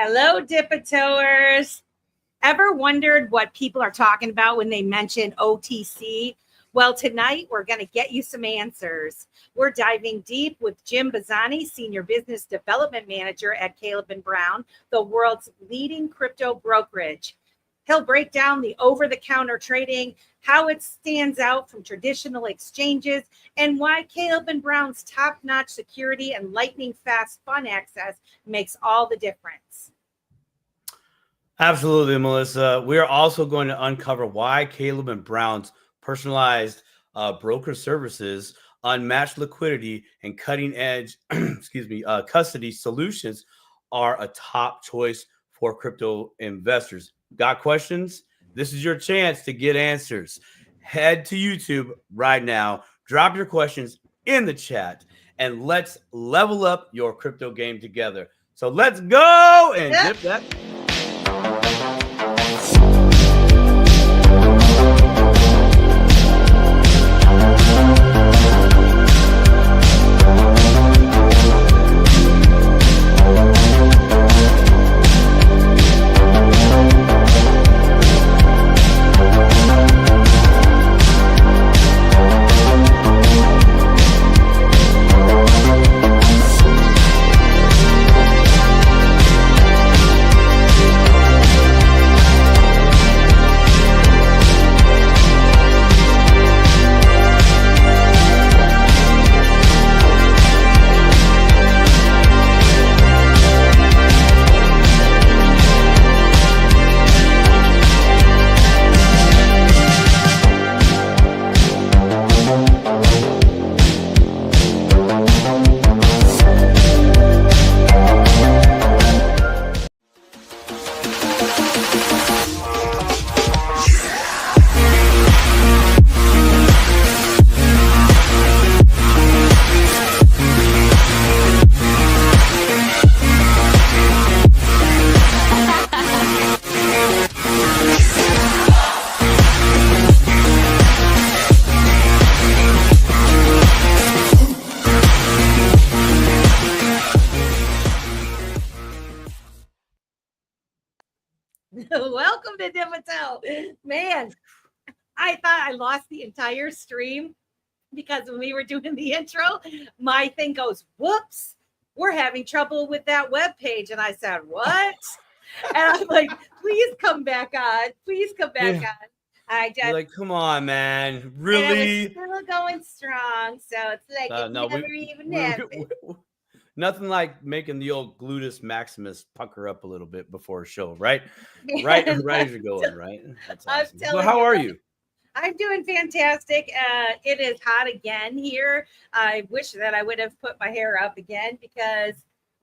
Hello, Dipatoers. Ever wondered what people are talking about when they mention OTC? Well, tonight we're going to get you some answers. We're diving deep with Jim Bazzani, Senior Business Development Manager at Caleb & Brown, the world's leading crypto brokerage. He'll break down the over-the-counter trading, how it stands out from traditional exchanges, and why Caleb & Brown's top-notch security and lightning-fast fund access makes all the difference. Absolutely, Melissa. We are also going to uncover why Caleb & Brown's personalized broker services, unmatched liquidity, and cutting-edge custody solutions are a top choice for crypto investors. Got questions? This is your chance to get answers. Head to YouTube right now, drop your questions in the chat, and let's level up your crypto game together. So let's go and dip that. Welcome to Dipito. Man, I thought I lost the entire stream because when we were doing the intro, my thing goes, whoops, we're having trouble with that web page. And I said, what? And I'm like, please come back on. Please come back on. I just You're like, come on, man. Really? And it was still going strong. So it's like it never even happened. Nothing like making the old gluteus maximus pucker up a little bit before a show, right? Right as you're going, right? That's awesome. So how are you? I'm doing fantastic. It is hot again here. I wish that I would have put my hair up again because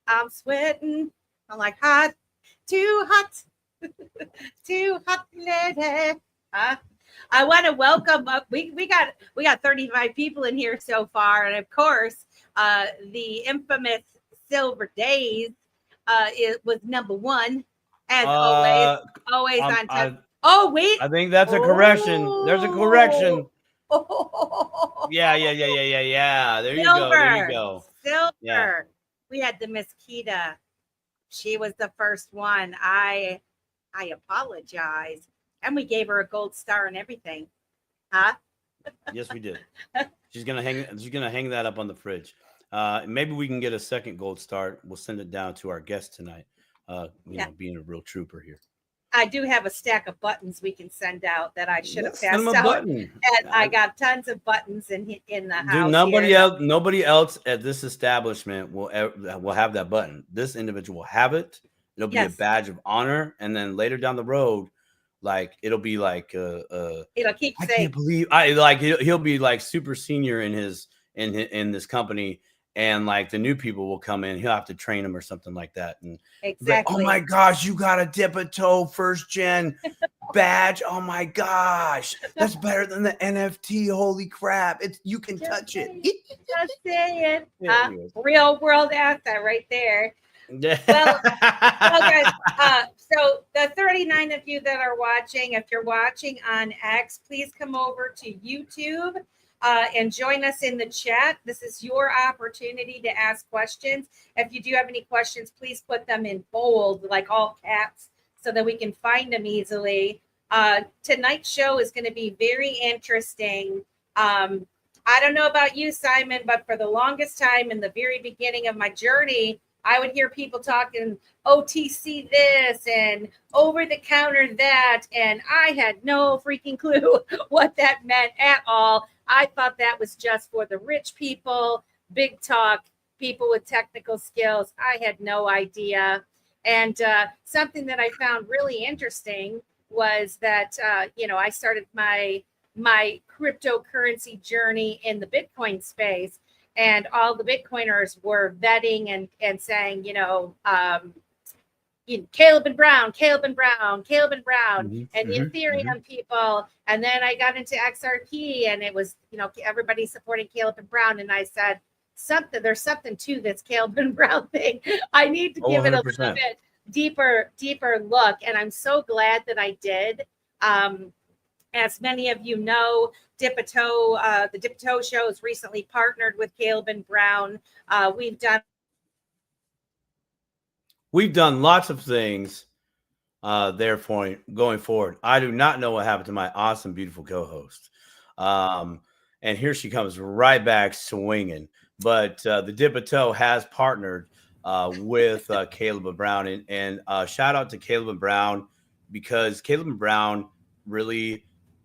I'm sweating. I'm like hot, too hot, too hot lady. I want to welcome up. We got 35 people in here so far, and of course, the infamous Silver Days was number one as always on time. Oh wait! I think that's a correction. There's a correction. Yeah. There you go. Silver. Yeah. We had the Mosquito. She was the first one. I apologize. And we gave her a gold star and everything. Huh? Yes, we did. She's gonna hang that up on the fridge. Maybe we can get a second gold star. We'll send it down to our guest tonight. Know, being a real trooper here. I do have a stack of buttons we can send out that I should have passed out. And I got tons of buttons in the house. Dude, nobody else at this establishment will have that button. This individual will have it. It'll be a badge of honor, and then later down the road, like it'll be like it'll keep saying. I can't believe he'll be like super senior in this company, and like the new people will come in, he'll have to train them or something like that. And exactly, like, oh my gosh, you got a Dipito first gen badge. Oh my gosh, that's better than the NFT. Holy crap, you can touch it. Just saying. Real world asset right there. Well, guys, so the 39 of you that are watching, if you're watching on X, please come over to YouTube. and join us in the chat. This is your opportunity to ask questions. If you do have any questions, please put them in bold, like all caps, so that we can find them easily. Tonight's show is going to be very interesting. I don't know about you, Simon, but for the longest time in the very beginning of my journey, I would hear people talking OTC this and over the counter that, and I had no freaking clue what that meant at all. I thought that was just for the rich people, big talk, people with technical skills. I had no idea. And something that I found really interesting was that, I started my cryptocurrency journey in the Bitcoin space, and all the Bitcoiners were vetting and saying, Caleb and Brown, and the Ethereum people. And then I got into XRP, and it was, everybody supporting Caleb and Brown. And I said, there's something to this Caleb and Brown thing. I need to give 100%. It a little bit deeper look. And I'm so glad that I did. As many of you know, the Dip-a-Toe Show has recently partnered with Caleb and Brown. We've done lots of things therefore going forward. I do not know what happened to my awesome, beautiful co-host. And here she comes right back swinging. But the Dip-a-Toe has partnered with Caleb and Brown. And shout out to Caleb and Brown, because Caleb and Brown really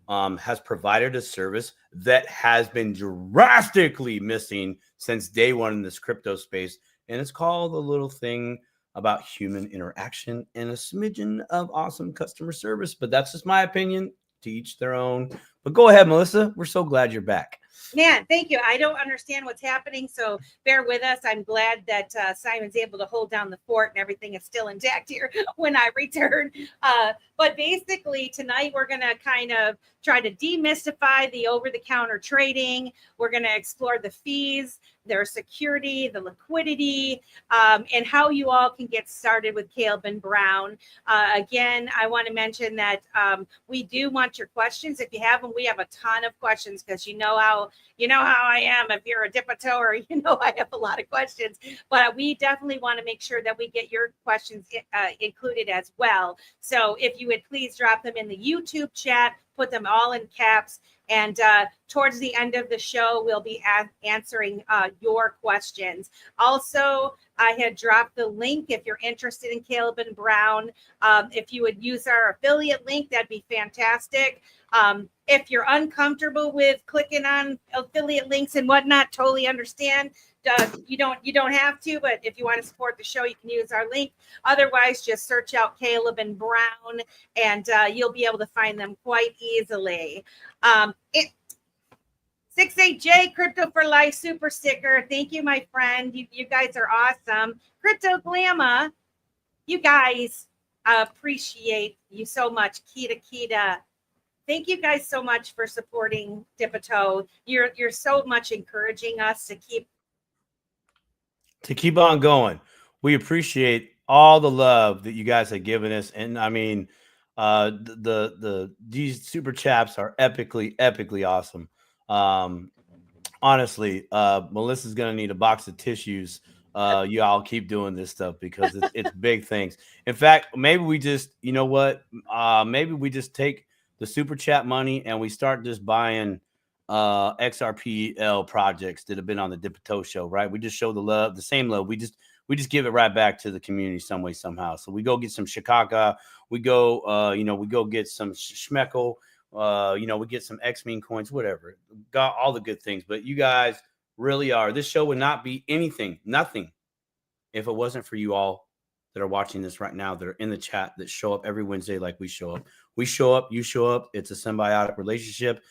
has provided a service that has been drastically missing since day one in this crypto space. And it's called a little thing about human interaction and a smidgen of awesome customer service. But that's just my opinion, to each their own. But go ahead, Melissa. We're so glad you're back. Man, thank you. I don't understand what's happening, so bear with us. I'm glad that Simon's able to hold down the fort and everything is still intact here when I return. But basically, tonight we're going to kind of try to demystify the over-the-counter trading. We're going to explore the fees, their security, the liquidity, and how you all can get started with Caleb and Brown. Again, I want to mention that we do want your questions. If you have them, we have a ton of questions, because you know how I am. If you're a Dip-a-Toer, I have a lot of questions. But we definitely want to make sure that we get your questions included as well. So if you would please drop them in the YouTube chat, put them all in caps. And towards the end of the show, we'll be answering your questions. Also, I had dropped the link if you're interested in Caleb and Brown. If you would use our affiliate link, that'd be fantastic. If you're uncomfortable with clicking on affiliate links and whatnot, totally understand. You don't have to, but if you want to support the show, you can use our link. Otherwise, just search out Caleb and Brown, and you'll be able to find them quite easily. 68J Crypto for Life super sticker. Thank you, my friend. You guys are awesome. Crypto Glamma, you guys, appreciate you so much. Kita. Thank you guys so much for supporting Dip-a-Toe. You're so much encouraging us to keep on going. We appreciate all the love that you guys have given us. And I mean, these super chats are epically awesome. Honestly, Melissa's gonna need a box of tissues. You all keep doing this stuff, because it's big things. In fact, maybe we just, maybe we just take the super chat money and we start just buying XRPL projects that have been on the Dip-a-Toe Show, right? We just show the love, the same love. We just give it right back to the community some way, somehow. So we go get some Shikaka, we go get some Schmeckle, we get some X-Mean coins, whatever. Got all the good things. But you guys really are. This show would not be nothing, if it wasn't for you all that are watching this right now, that are in the chat, that show up every Wednesday like we show up. We show up, you show up. It's a symbiotic relationship.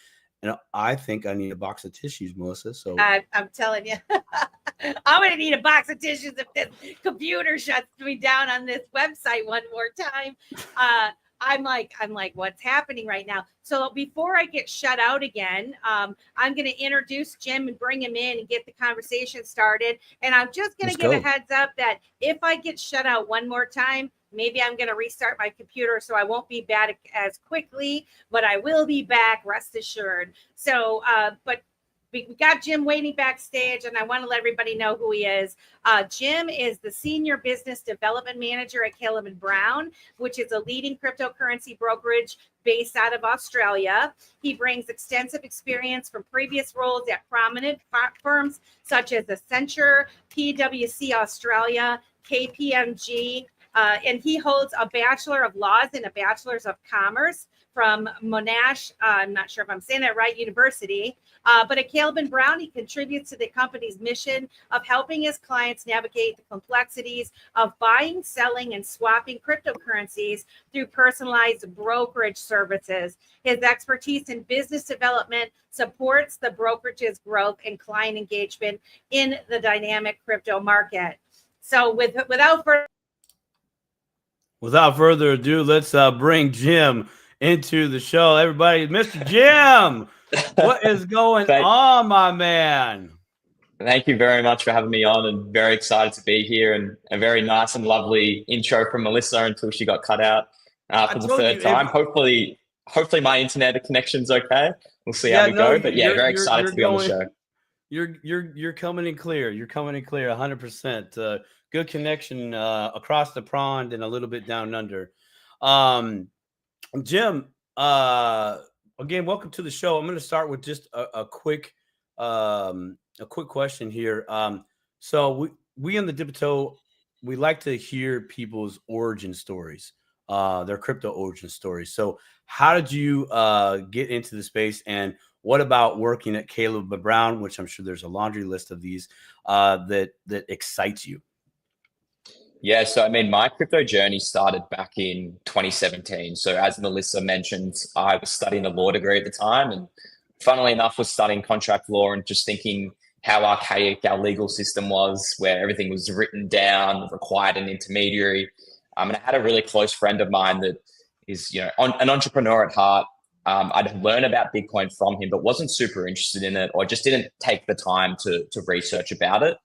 And I think I need a box of tissues, Melissa. So I'm telling you, I'm going to need a box of tissues if this computer shuts me down on this website one more time. I'm like, what's happening right now? So before I get shut out again, I'm going to introduce Jim and bring him in and get the conversation started. And I'm just going to give a heads up that if I get shut out one more time, maybe I'm going to restart my computer, so I won't be back as quickly, but I will be back, rest assured. So, but We got Jim waiting backstage, and I want to let everybody know who he is. Jim is the Senior Business Development Manager at Caleb & Brown, which is a leading cryptocurrency brokerage based out of Australia. He brings extensive experience from previous roles at prominent firms such as Accenture, PwC Australia, KPMG, and he holds a Bachelor of Laws and a Bachelor's of Commerce from Monash, I'm not sure if I'm saying that right, University. But at Caleb & Brown, he contributes to the company's mission of helping his clients navigate the complexities of buying, selling, and swapping cryptocurrencies through personalized brokerage services. His expertise in business development supports the brokerage's growth and client engagement in the dynamic crypto market. So without further ado, let's bring Jim into the show. Everybody, Mr. Jim, what is going on, my man? Thank you very much for having me on, and very excited to be here, and a very nice and lovely intro from Melissa until she got cut out for the third time. Hopefully my internet connection's okay. We'll see how we go. But yeah, very excited to be on the show. You're coming in clear. You're coming in clear 100%. Good connection across the pond and a little bit down under. Jim, again, welcome to the show. I'm going to start with just a quick question here. So we in the Dipito, we like to hear people's origin stories, their crypto origin stories. So how did you get into the space, and what about working at Caleb & Brown, which I'm sure there's a laundry list of these that excites you? Yeah, so I mean, my crypto journey started back in 2017. So as Melissa mentioned, I was studying a law degree at the time, and funnily enough, was studying contract law and just thinking how archaic our legal system was, where everything was written down, required an intermediary. And I had a really close friend of mine that is, an entrepreneur at heart. I'd learned about Bitcoin from him, but wasn't super interested in it, or just didn't take the time to research about it.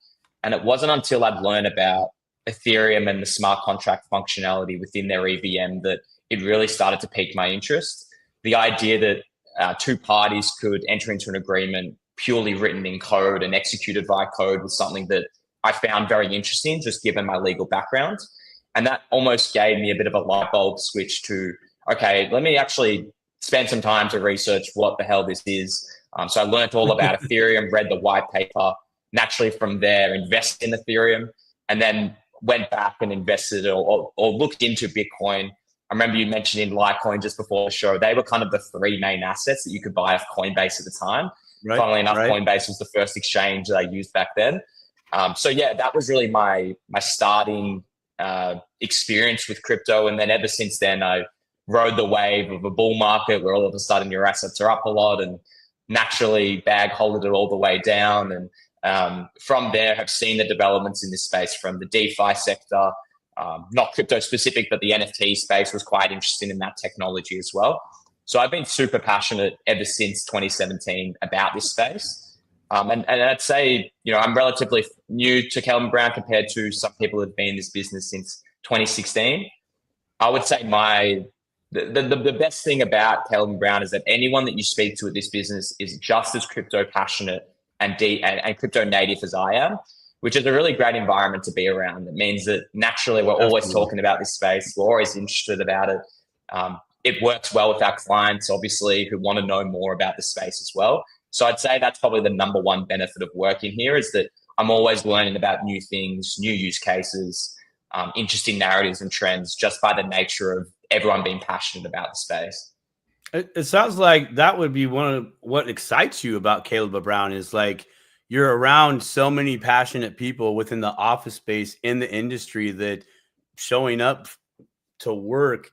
And it wasn't until I'd learned about Ethereum and the smart contract functionality within their EVM that it really started to pique my interest. The idea that two parties could enter into an agreement purely written in code and executed via code was something that I found very interesting, just given my legal background. And that almost gave me a bit of a light bulb switch to, okay, let me actually spend some time to research what the hell this is. So I learned all about Ethereum, read the white paper, naturally from there, invested in Ethereum, and then went back and invested or looked into Bitcoin. I remember you mentioning Litecoin just before the show. They were kind of the three main assets that you could buy off Coinbase at the time. Right, funnily enough, right. Coinbase was the first exchange that I used back then. So yeah, that was really my starting experience with crypto. And then ever since then, I rode the wave of a bull market where all of a sudden your assets are up a lot, and naturally bag holded it all the way down. And from there, have seen the developments in this space from the DeFi sector, not crypto specific, but the NFT space was quite interesting in that technology as well. So I've been super passionate ever since 2017 about this space. And I'd say, I'm relatively new to Caleb & Brown compared to some people who've been in this business since 2016. I would say the best thing about Caleb & Brown is that anyone that you speak to at this business is just as crypto passionate and crypto native as I am, which is a really great environment to be around. It means that naturally we're always talking about this space. We're always interested about it. It works well with our clients, obviously, who want to know more about the space as well. So I'd say that's probably the number one benefit of working here, is that I'm always learning about new things, new use cases, interesting narratives and trends, just by the nature of everyone being passionate about the space. It sounds like that would be one of what excites you about Caleb & Brown, is like you're around so many passionate people within the office space in the industry that showing up to work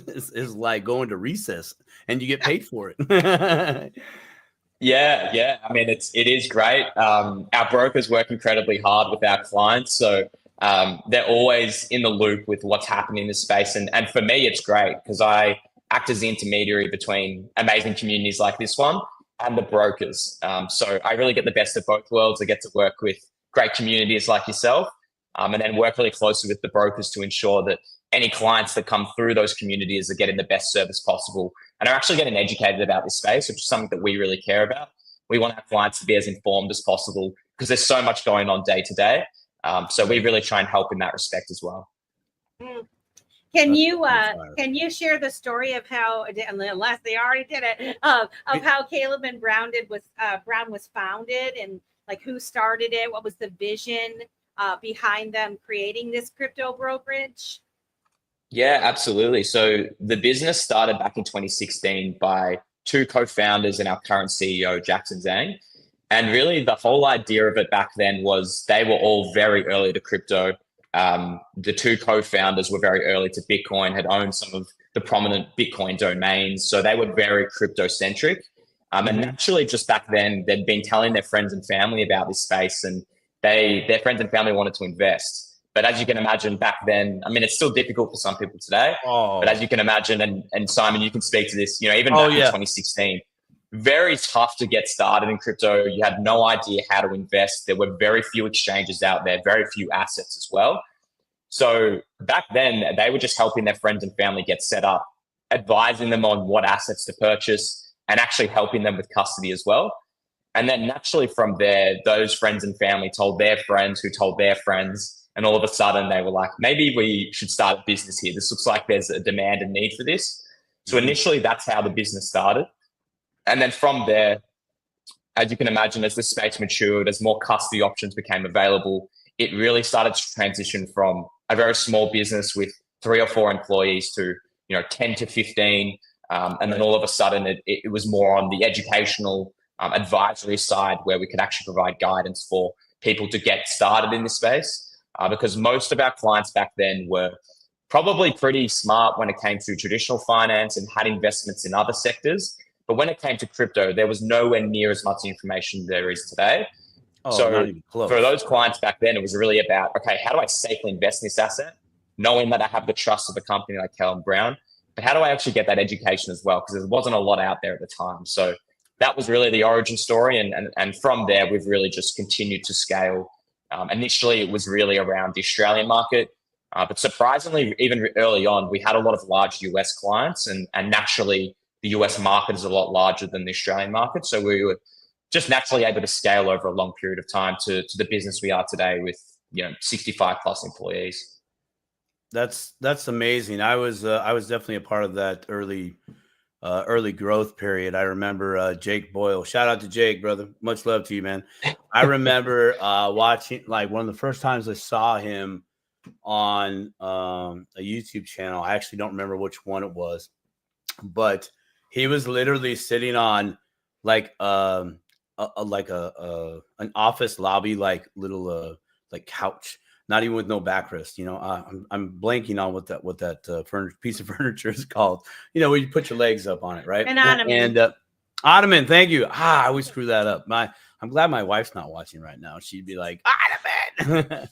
is like going to recess and you get paid for it. Yeah. I mean, it is great. Our brokers work incredibly hard with our clients. So they're always in the loop with what's happening in this space. And for me, it's great because I act as the intermediary between amazing communities like this one and the brokers. So I really get the best of both worlds. I get to work with great communities like yourself, and then work really closely with the brokers to ensure that any clients that come through those communities are getting the best service possible and are actually getting educated about this space, which is something that we really care about. We want our clients to be as informed as possible because there's so much going on day to day. So we really try and help in that respect as well. Can you share the story of how, unless they already did it, of how Caleb and Brown was founded, and like who started it? What was the vision behind them creating this crypto brokerage? Yeah, absolutely. So the business started back in 2016 by two co-founders and our current CEO, Jackson Zhang. And really the whole idea of it back then was they were all very early to crypto. The two co-founders were very early to Bitcoin, had owned some of the prominent Bitcoin domains. So they were very crypto-centric. And naturally, just back then, they'd been telling their friends and family about this space, and their friends and family wanted to invest. But as you can imagine back then, I mean, it's still difficult for some people today. But as you can imagine, and Simon, you can speak to this, even back in 2016, very tough to get started in crypto. You had no idea how to invest. There were very few exchanges out there, very few assets as well. So back then, they were just helping their friends and family get set up, advising them on what assets to purchase, and actually helping them with custody as well. And then naturally from there, those friends and family told their friends who told their friends. And all of a sudden they were like, maybe we should start a business here. This looks like there's a demand and need for this. So initially that's how the business started. And then from there, as you can imagine, as the space matured, as more custody options became available, it really started to transition from a very small business with 3 or 4 employees to 10 to 15. And then all of a sudden it was more on the educational advisory side, where we could actually provide guidance for people to get started in this space. Because most of our clients back then were probably pretty smart when it came to traditional finance and had investments in other sectors. But when it came to crypto, there was nowhere near as much information there is today. So not even close. For those clients back then, it was really about, okay, how do I safely invest in this asset, knowing that I have the trust of a company like Caleb Brown, but how do I actually get that education as well? Because there wasn't a lot out there at the time. So that was really the origin story. And from there, we've really just continued to scale. Initially, it was really around the Australian market. But surprisingly, even early on, we had a lot of large US clients. And naturally, the US market is a lot larger than the Australian market. So we were just naturally able to scale over a long period of time to the business we are today with 65 plus employees. That's amazing. I was definitely a part of that early growth period. I remember Jake Boyle. Shout out to Jake, brother. Much love to you, man. I remember watching, like, one of the first times I saw him on a YouTube channel. I actually don't remember which one it was, but he was literally sitting on like an office lobby, like little like couch, not even with no backrest. I'm blanking on what that piece of furniture is called. Where you put your legs up on it, right? An ottoman. And ottoman. Thank you. I always screw that up. I'm glad my wife's not watching right now. She'd be like, ottoman.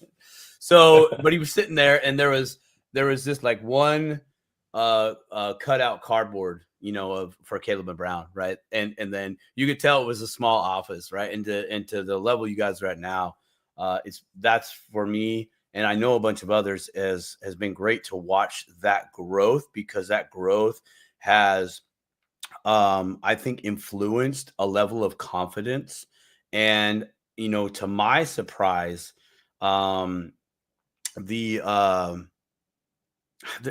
So, but he was sitting there, and there was this like one cutout cardboard, for Caleb and Brown, right? And then you could tell it was a small office, right? Into the level you guys are at now. That's for me, and I know a bunch of others, has been great to watch that growth, because that growth has, I think, influenced a level of confidence. And, to my surprise,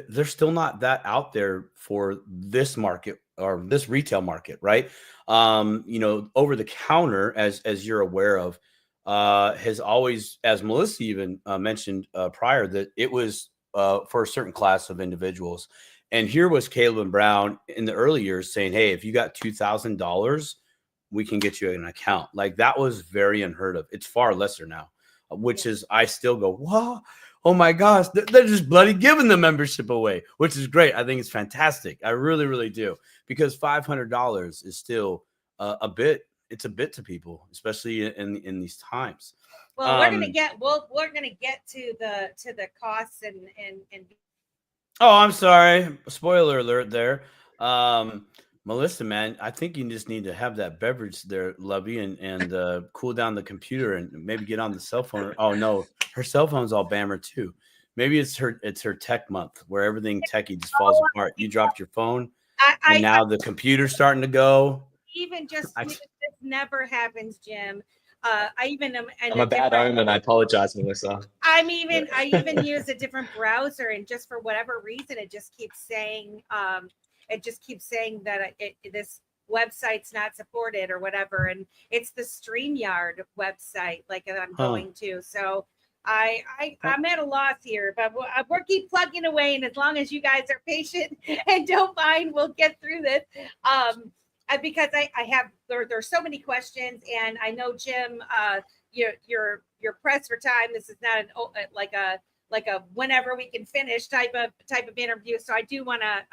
there's still not that out there for this market, or this retail market, right? Over the counter, as you're aware of, has always, as Melissa even mentioned prior, that it was for a certain class of individuals. And here was Caleb and Brown in the early years saying, hey, if you got $2,000, we can get you an account. Like, that was very unheard of. It's far lesser now, which is, I still go, whoa, oh my gosh, they're just bloody giving the membership away, which is great. I think it's fantastic. I really, really do, because $500 is still a bit to people, especially in these times. Well, we're gonna get to the costs and. Oh, I'm sorry. Spoiler alert there. Melissa, man, I think you just need to have that beverage there, lovey, and cool down the computer, and maybe get on the cell phone. Oh no, her cell phone's all bammer too. Maybe it's her tech month, where everything techie just falls apart. You dropped your phone, and now the computer's starting to go. even just I- this never happens, Jim. I even am. I'm a bad omen. I apologize, Melissa. I even use a different browser, and just for whatever reason, it just keeps saying that this website's not supported or whatever, and it's the StreamYard website like that I'm going to. So I'm at a loss here, but we'll keep plugging away, and as long as you guys are patient and don't mind, we'll get through this. Because I have there's so many questions, and I know, Jim, you're pressed for time. This is not like a whenever we can finish type of interview. So I do want to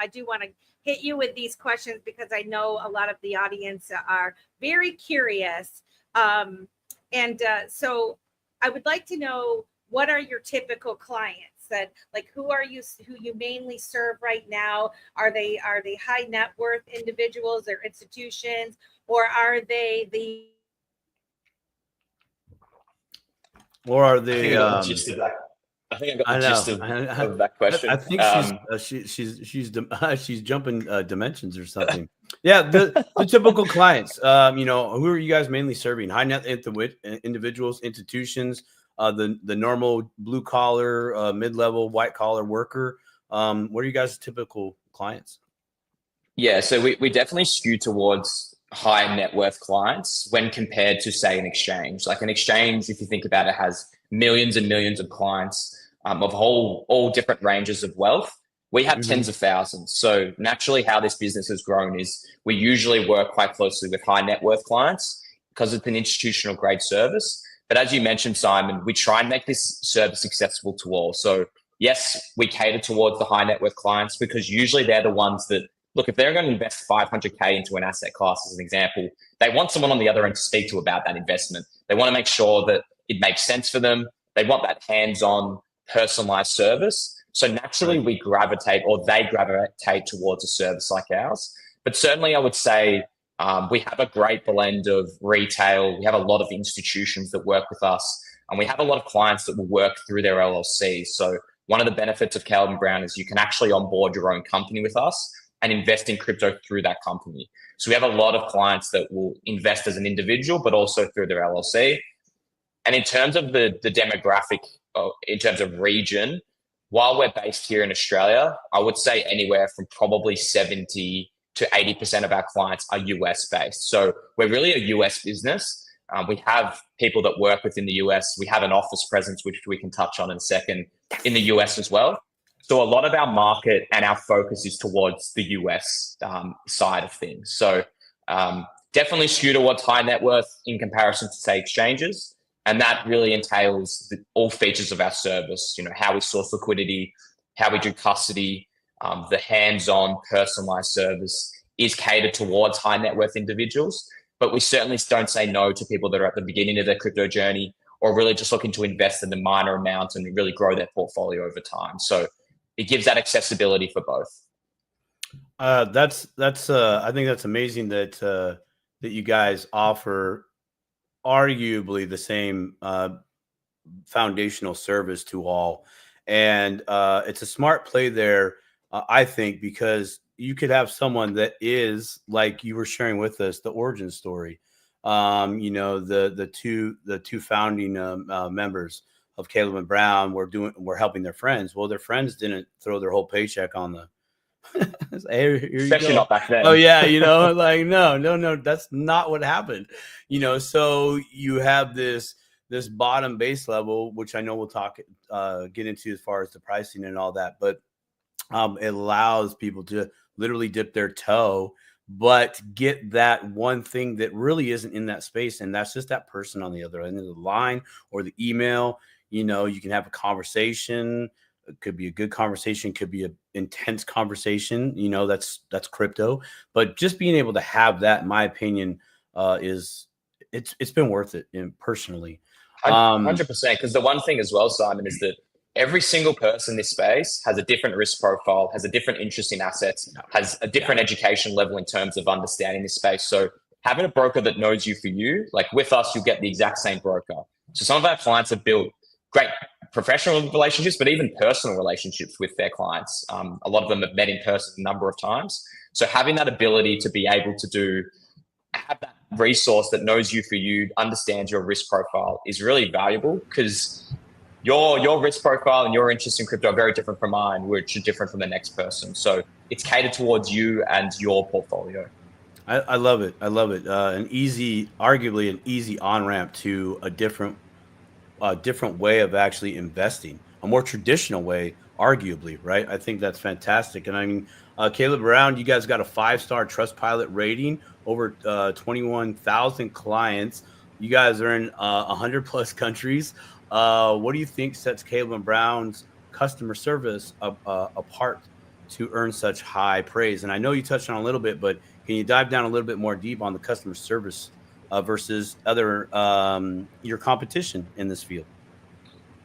hit you with these questions because I know a lot of the audience are very curious. So I would like to know, what are your typical clients? That, like, who you mainly serve right now? Are they high net worth individuals or institutions, or are they I think I got the gist of that question. I think she's jumping dimensions or something. Yeah, the typical clients. Who are you guys mainly serving? High net worth individuals, institutions, the normal blue collar, mid level, white collar worker. What are you guys' typical clients? Yeah, so we definitely skew towards high net worth clients when compared to, say, an exchange. Like an exchange, if you think about it, has millions and millions of clients of all different ranges of wealth. We have tens of thousands. So naturally, how this business has grown is we usually work quite closely with high net worth clients because it's an institutional grade service. But as you mentioned, Simon, we try and make this service accessible to all. So yes, we cater towards the high net worth clients because usually they're the ones that, look, if they're going to invest 500K into an asset class, as an example, they want someone on the other end to speak to about that investment. They want to make sure that it makes sense for them. They want that hands-on, personalized service. So naturally, they gravitate towards a service like ours. But certainly, I would say we have a great blend of retail. We have a lot of institutions that work with us, and we have a lot of clients that will work through their LLC. So one of the benefits of Caleb & Brown is you can actually onboard your own company with us and invest in crypto through that company. So we have a lot of clients that will invest as an individual, but also through their LLC. And in terms of the demographic, in terms of region, while we're based here in Australia, I would say anywhere from probably 70 to 80% of our clients are US based. So we're really a US business. We have people that work within the US. We have an office presence, which we can touch on in a second, in the US as well. So a lot of our market and our focus is towards the US side of things. So definitely skew towards high net worth in comparison to, say, exchanges. And that really entails all features of our service, how we source liquidity, how we do custody, the hands-on personalized service is catered towards high net worth individuals. But we certainly don't say no to people that are at the beginning of their crypto journey or really just looking to invest in a minor amount and really grow their portfolio over time. So it gives that accessibility for both. I think that's amazing that you guys offer arguably the same foundational service to all. And it's a smart play there, I think, because you could have someone that is, like you were sharing with us, the origin story. The two founding members of Caleb & Brown were helping their friends. Well, their friends didn't throw their whole paycheck on the hey, here especially not back then. Oh yeah, like no, that's not what happened. So you have this bottom base level, which I know we'll get into as far as the pricing and all that, but it allows people to literally dip their toe, but get that one thing that really isn't in that space, and that's just that person on the other end of the line or the email. You can have a conversation. It could be a good conversation, could be an intense conversation. That's crypto. But just being able to have that, in my opinion, it's been worth it personally. 100%. Because the one thing as well, Simon, is that every single person in this space has a different risk profile, has a different interest in assets, has a different education level in terms of understanding this space. So having a broker that knows you for you, like with us, you'll get the exact same broker. So some of our clients have built great professional relationships, but even personal relationships with their clients. A lot of them have met in person a number of times. So having that ability to be able to do have that resource that knows you for you, understands your risk profile is really valuable, because your risk profile and your interest in crypto are very different from mine, which are different from the next person. So it's catered towards you and your portfolio. I love it. I love it. Arguably an easy on-ramp to a different way of actually investing, a more traditional way, arguably, right? I think that's fantastic. And I mean, Caleb Brown, you guys got a 5-star Trustpilot rating, over 21,000 clients. You guys are in 100 plus countries. What do you think sets Caleb Brown's customer service apart to earn such high praise? And I know you touched on a little bit, but can you dive down a little bit more deep on the customer service versus other your competition in this field?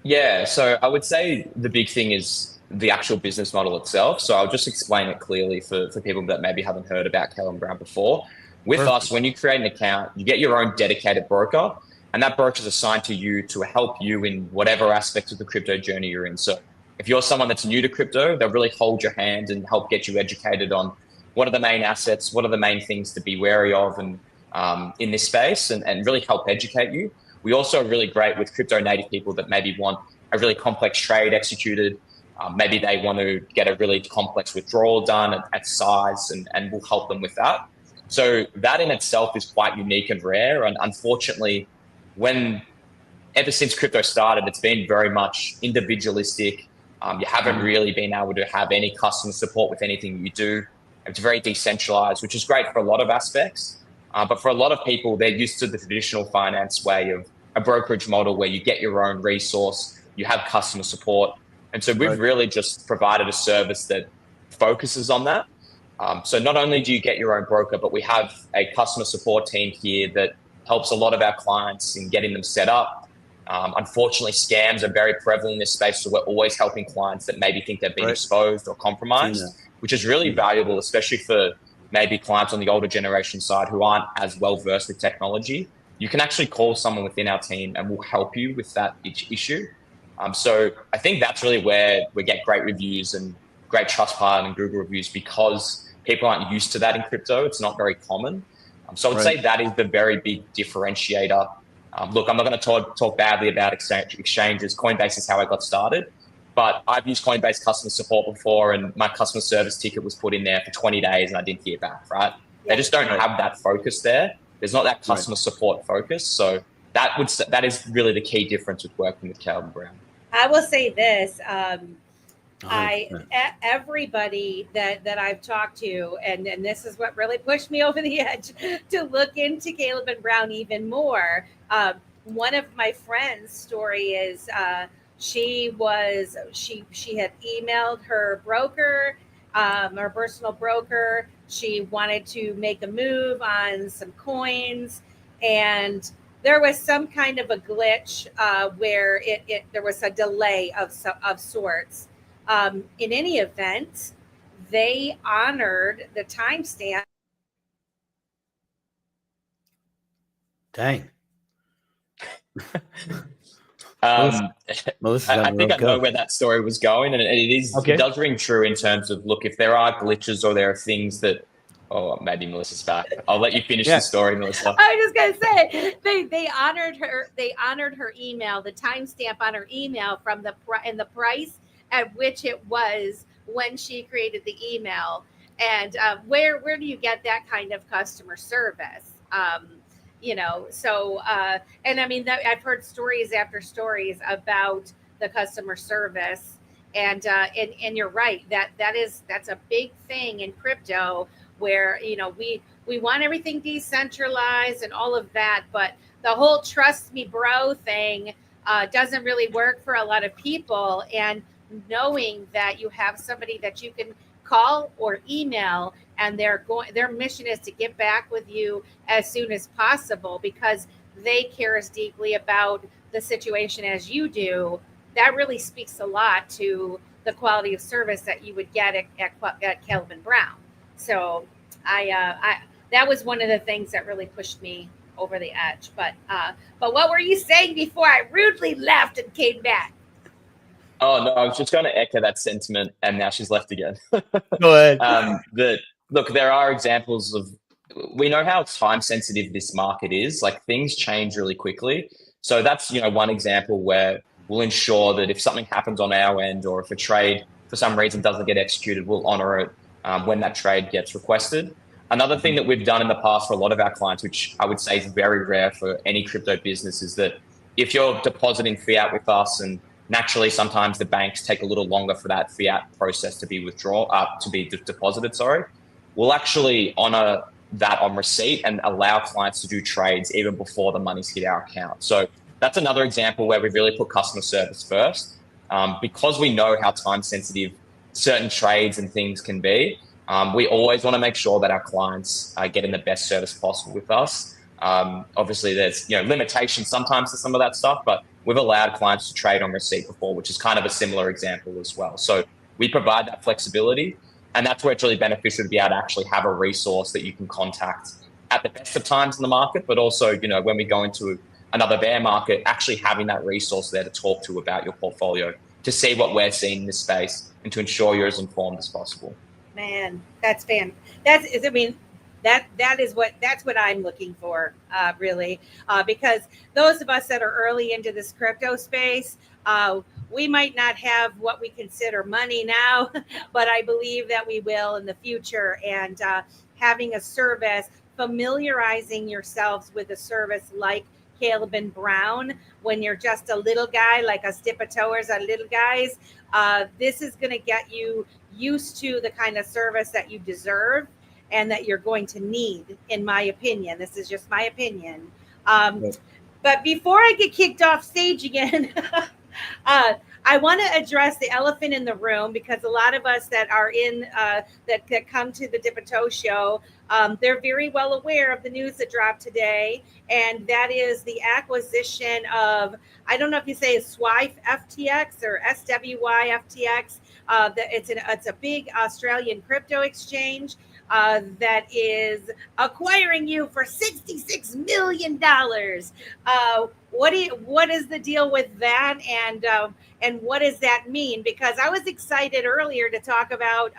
Yeah, so I would say the big thing is the actual business model itself. So I'll just explain it clearly for people that maybe haven't heard about Caleb Brown before. With us, when you create an account, you get your own dedicated broker, and that broker is assigned to you to help you in whatever aspect of the crypto journey you're in. So if you're someone that's new to crypto, they'll really hold your hand and help get you educated on what are the main assets, what are the main things to be wary of, and in this space, and really help educate you. We also are really great with crypto native people that maybe want a really complex trade executed. Maybe they want to get a really complex withdrawal done at size, and we'll help them with that. So that in itself is quite unique and rare. And unfortunately, ever since crypto started, it's been very much individualistic. You haven't really been able to have any customer support with anything you do. It's very decentralized, which is great for a lot of aspects. But for a lot of people, they're used to the traditional finance way of a brokerage model where you get your own resource, you have customer support. And so we've really just provided a service that focuses on that. So not only do you get your own broker, but we have a customer support team here that helps a lot of our clients in getting them set up. Unfortunately, scams are very prevalent in this space, so we're always helping clients that maybe think they've been exposed or compromised, which is really valuable, especially for maybe clients on the older generation side who aren't as well versed with technology. You can actually call someone within our team and we'll help you with that issue. So I think that's really where we get great reviews and great Trustpilot and Google reviews, because people aren't used to that in crypto. It's not very common. So I would say that is the very big differentiator. Look, I'm not going to talk badly about exchanges. Coinbase is how I got started. But I've used Coinbase customer support before, and my customer service ticket was put in there for 20 days and I didn't hear back, right? They just don't have that focus there. There's not that customer support focus. So that is really the key difference with working with Caleb Brown. I will say this. Everybody that I've talked to, and this is what really pushed me over the edge to look into Caleb and Brown even more. One of my friends' story is she had emailed her broker, her personal broker. She wanted to make a move on some coins, and there was some kind of a glitch where there was a delay of sorts. In any event, they honored the timestamp. Dang. I think I know where that story was going, and it does ring true in terms of, look, if there are glitches or there are things that, maybe Melissa's back. I'll let you finish the story, Melissa. I was just gonna say they honored her. They honored her email, the timestamp on her email from the price at which it was when she created the email. And where do you get that kind of customer service? And I mean, I've heard stories after stories about the customer service, and you're right, that's a big thing in crypto, where we want everything decentralized and all of that, but the whole trust me bro thing doesn't really work for a lot of people. And knowing that you have somebody that you can call or email, and their mission is to get back with you as soon as possible because they care as deeply about the situation as you do, that really speaks a lot to the quality of service that you would get at Caleb Brown. So that was one of the things that really pushed me over the edge. But what were you saying before I rudely left and came back? Oh, no, I was just going to echo that sentiment, and now she's left again. Go ahead. Look, there are examples of we know how time sensitive this market is. Like things change really quickly. So that's, one example where we'll ensure that if something happens on our end, or if a trade for some reason doesn't get executed, we'll honor it when that trade gets requested. Another thing that we've done in the past for a lot of our clients, which I would say is very rare for any crypto business, is that if you're depositing fiat with us, and naturally sometimes the banks take a little longer for that fiat process to be deposited, we'll actually honor that on receipt and allow clients to do trades even before the money's hit our account. So that's another example where we really put customer service first, because we know how time sensitive certain trades and things can be. We always want to make sure that our clients are getting the best service possible with us. Obviously, there's limitations sometimes to some of that stuff, but we've allowed clients to trade on receipt before, which is kind of a similar example as well. So we provide that flexibility, and that's where it's really beneficial to be able to actually have a resource that you can contact at the best of times in the market, but also when we go into another bear market, actually having that resource there to talk to about your portfolio, to see what we're seeing in this space, and to ensure you're as informed as possible. Man, that's that's what I'm looking for, really, because those of us that are early into this crypto space, we might not have what we consider money now, but I believe that we will in the future. And having a service, familiarizing yourselves with a service like Caleb and Brown, when you're just a little guy, like us dip-a-toers are little guys, this is going to get you used to the kind of service that you deserve and that you're going to need, in my opinion. This is just my opinion. But before I get kicked off stage again, I want to address the elephant in the room, because a lot of us that are in that come to the Dip a Toe show, they're very well aware of the news that dropped today, and that is the acquisition of, I don't know if you say SWY FTX or SWY FTX. It's a big Australian crypto exchange that is acquiring you for $66 million. What is the deal with that, and what does that mean? Because I was excited earlier to talk about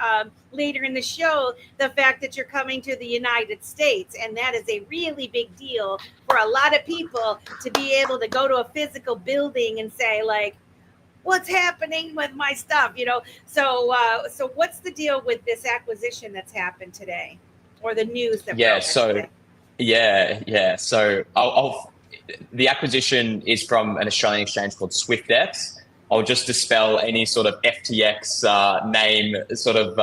later in the show the fact that you're coming to the United States, and that is a really big deal for a lot of people to be able to go to a physical building and say, like, what's happening with my stuff, So what's the deal with this acquisition that's happened today, or the news that? So the acquisition is from an Australian exchange called SwiftX. I'll just dispel any sort of FTX name sort of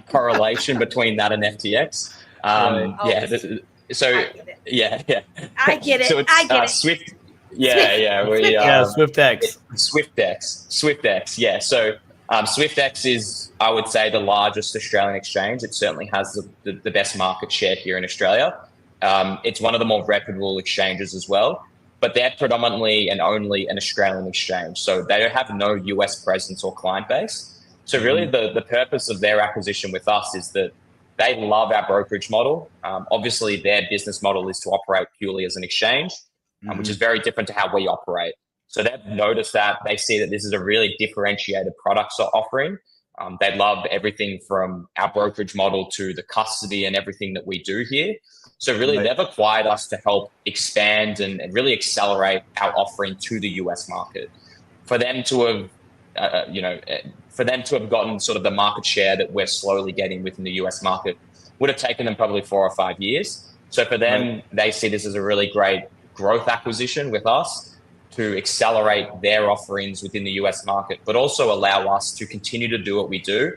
correlation between that and FTX. I get it. So it's Swift. SwiftX. SwiftX. Yeah. So SwiftX is, I would say, the largest Australian exchange. It certainly has the best market share here in Australia. It's one of the more reputable exchanges as well, but they're predominantly and only an Australian exchange. So they have no US presence or client base. So really the purpose of their acquisition with us is that they love our brokerage model. Obviously, their business model is to operate purely as an exchange, which is very different to how we operate. So they've noticed that. They see that this is a really differentiated product offering. They love everything from our brokerage model to the custody and everything that we do here. So really, they've acquired us to help expand and really accelerate our offering to the US market. For them to have gotten sort of the market share that we're slowly getting within the US market would have taken them probably 4 or 5 years. So for them, they see this as a really great growth acquisition with us to accelerate their offerings within the US market, but also allow us to continue to do what we do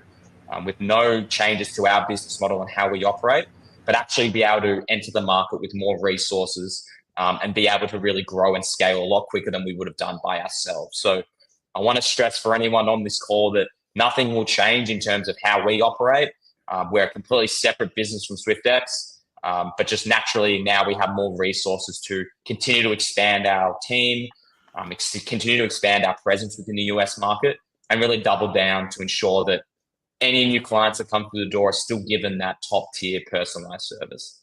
with no changes to our business model and how we operate, but actually be able to enter the market with more resources and be able to really grow and scale a lot quicker than we would have done by ourselves. So I want to stress for anyone on this call that nothing will change in terms of how we operate. We're a completely separate business from SwiftX. But just naturally now we have more resources to continue to expand our team, continue to expand our presence within the US market, and really double down to ensure that any new clients that come through the door are still given that top tier personalized service.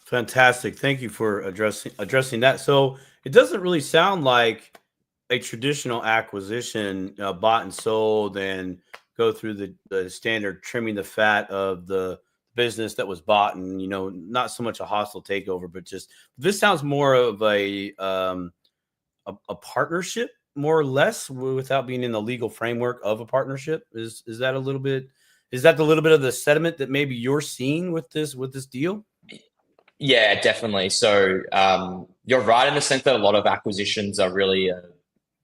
Fantastic. Thank you for addressing that. So it doesn't really sound like a traditional acquisition, bought and sold and go through the standard trimming the fat of the business that was bought, and not so much a hostile takeover, but just this sounds more of a partnership, more or less, without being in the legal framework of a partnership. Is that a little bit? Is that the little bit of the sentiment that maybe you're seeing with this deal? Yeah, definitely. So you're right in the sense that a lot of acquisitions are really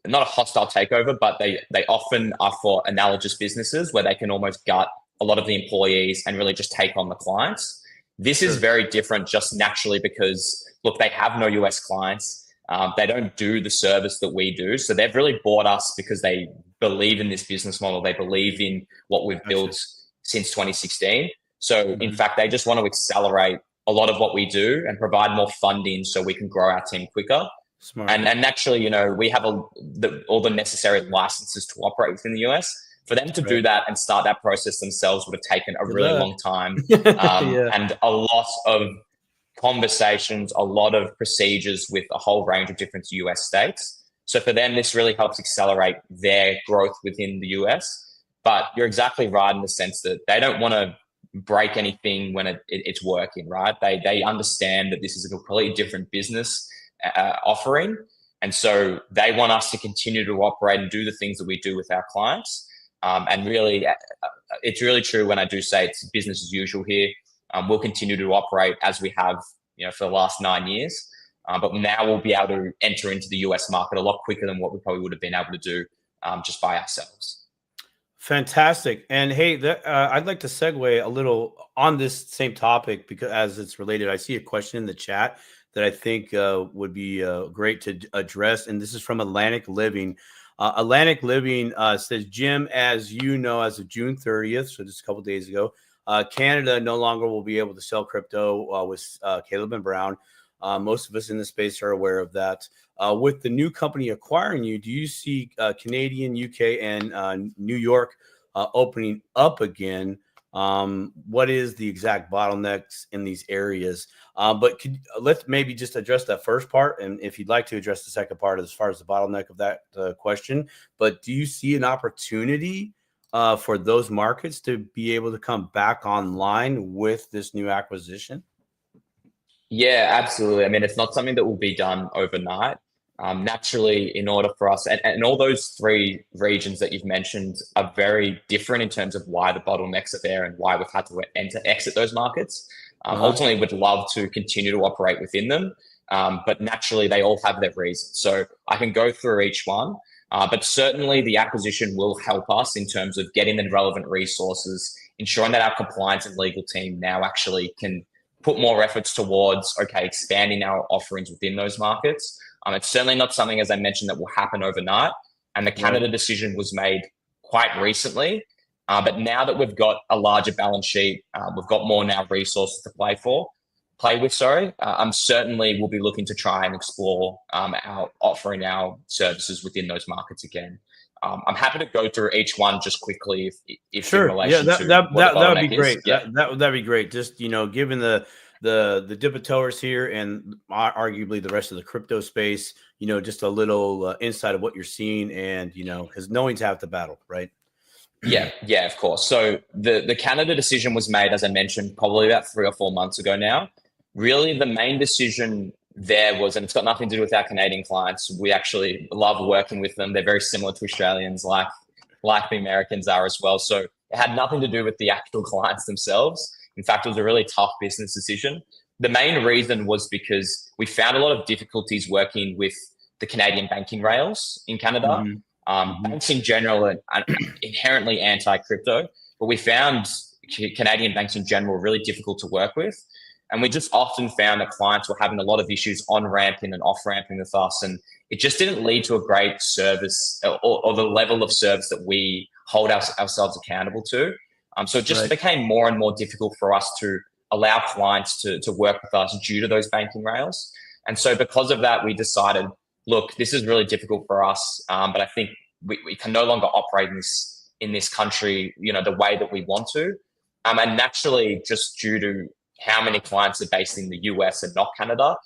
not a hostile takeover, but they often are for analogous businesses where they can almost gut a lot of the employees and really just take on the clients. This is very different just naturally because, look, they have no US clients. They don't do the service that we do. So they've really bought us because they believe in this business model. They believe in what we've built since 2016. So in fact, they just want to accelerate a lot of what we do and provide more funding so we can grow our team quicker. Smart. And naturally, we have all the necessary licenses to operate within the US. For them to do that and start that process themselves would have taken a really long time and a lot of conversations, a lot of procedures with a whole range of different US states. So for them, this really helps accelerate their growth within the US. But you're exactly right in the sense that they don't want to break anything when it's working, right? They understand that this is a completely different business offering. And so they want us to continue to operate and do the things that we do with our clients. And really, it's really true when I do say it's business as usual here. We'll continue to operate as we have, for the last 9 years. But now we'll be able to enter into the US market a lot quicker than what we probably would have been able to do just by ourselves. Fantastic. And hey, I'd like to segue a little on this same topic because as it's related, I see a question in the chat that I think would be great to address. And this is from Atlantic Living. Atlantic Living says, Jim, as you know, as of June 30th, so just a couple of days ago, Canada no longer will be able to sell crypto with Caleb and Brown. Most of us in the space are aware of that. With the new company acquiring you, do you see Canadian, UK, and New York opening up again? What is the exact bottlenecks in these areas? But let's maybe just address that first part. And if you'd like to address the second part as far as the bottleneck of that question, but do you see an opportunity for those markets to be able to come back online with this new acquisition? Yeah, absolutely. I mean, it's not something that will be done overnight. Naturally, in order for us, and all those three regions that you've mentioned are very different in terms of why the bottlenecks are there and why we've had to exit those markets. Ultimately, we'd love to continue to operate within them, but naturally, they all have their reasons. So I can go through each one, but certainly the acquisition will help us in terms of getting the relevant resources, ensuring that our compliance and legal team now actually can put more efforts towards, expanding our offerings within those markets. It's certainly not something, as I mentioned, that will happen overnight. And the Canada decision was made quite recently. But now that we've got a larger balance sheet, we've got more now resources to play with. I'm certainly will be looking to try and explore offering our services within those markets again. I'm happy to go through each one just quickly if sure. in relation to that would be great. Yeah. That'd be great. Just given the dip of toes here and arguably the rest of the crypto space, just a little insight of what you're seeing and because knowing's half the battle, right? Yeah, of course. So the Canada decision was made, as I mentioned, probably about 3 or 4 months ago now. Really, the main decision there was, and it's got nothing to do with our Canadian clients. We actually love working with them. They're very similar to Australians, like the Americans are as well. So it had nothing to do with the actual clients themselves. In fact, it was a really tough business decision. The main reason was because we found a lot of difficulties working with the Canadian banking rails in Canada. Banks in general are inherently anti-crypto, but we found Canadian banks in general really difficult to work with. And we just often found that clients were having a lot of issues on-ramping and off-ramping with us. And it just didn't lead to a great service or the level of service that we hold ourselves accountable to. So it just became more and more difficult for us to allow clients to work with us due to those banking rails. And so because of that, we decided, look, this is really difficult for us, but I think we can no longer operate in this country, the way that we want to. And naturally, just due to how many clients are based in the US and not Canada,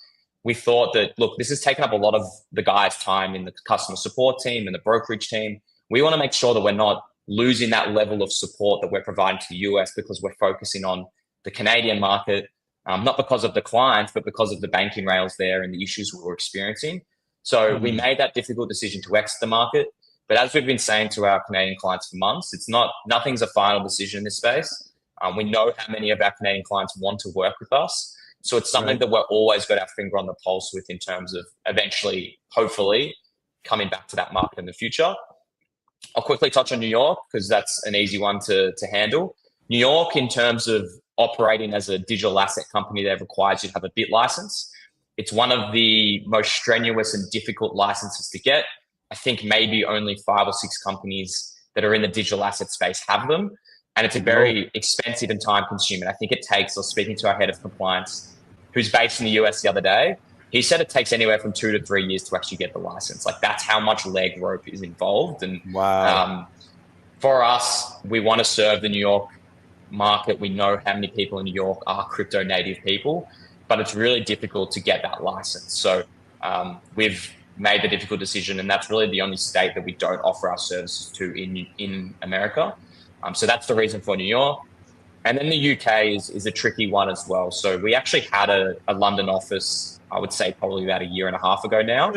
we thought that, look, this has taken up a lot of the guys' time in the customer support team and the brokerage team. We want to make sure that we're not losing that level of support that we're providing to the US because we're focusing on the Canadian market, not because of the clients, but because of the banking rails there and the issues we were experiencing. So we made that difficult decision to exit the market. But as we've been saying to our Canadian clients for months, nothing's a final decision in this space. We know how many of our Canadian clients want to work with us. So it's something that we're always got our finger on the pulse with in terms of eventually, hopefully, coming back to that market in the future. I'll quickly touch on New York because that's an easy one to handle. New York, in terms of operating as a digital asset company, that requires you to have a BIT license. It's one of the most strenuous and difficult licenses to get. I think maybe only 5 or 6 companies that are in the digital asset space have them. And it's a very expensive and time consuming. I think it takes, I was speaking to our head of compliance, who's based in the US the other day. He said it takes anywhere from 2 to 3 years to actually get the license. Like, that's how much leg rope is involved. And for us, we want to serve the New York market. We know how many people in New York are crypto native people, but it's really difficult to get that license. So we've made the difficult decision, and that's really the only state that we don't offer our services to in America. So that's the reason for New York. And then the UK is a tricky one as well. So we actually had a London office, I would say probably about 1.5 years ago now.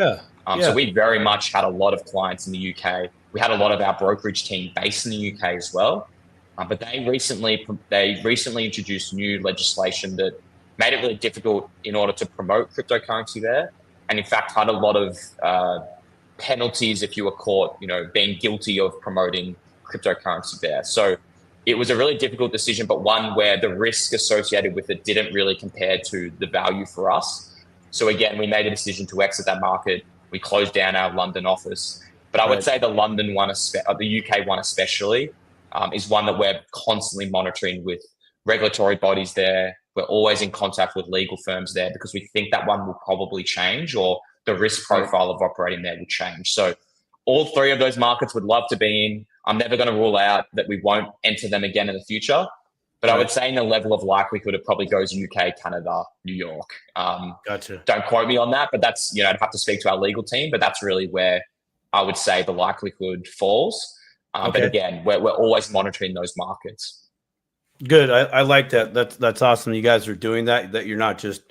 So we very much had a lot of clients in the UK. We had a lot of our brokerage team based in the UK as well. But they recently introduced new legislation that made it really difficult in order to promote cryptocurrency there. And in fact, had a lot of penalties if you were caught, being guilty of promoting cryptocurrency there. So it was a really difficult decision, but one where the risk associated with it didn't really compare to the value for us. So again, we made a decision to exit that market. We closed down our London office. But I would say the London one, the UK one especially, is one that we're constantly monitoring with regulatory bodies there. We're always in contact with legal firms there because we think that one will probably change, or the risk profile of operating there will change. So all 3 of those markets would love to be in. I'm never going to rule out that we won't enter them again in the future. But I would say in the level of likelihood, it probably goes UK, Canada, New York. Gotcha. Don't quote me on that, but that's, I'd have to speak to our legal team, but that's really where I would say the likelihood falls. But again, we're always monitoring those markets. Good. I like that. That's awesome. You guys are doing that you're not just,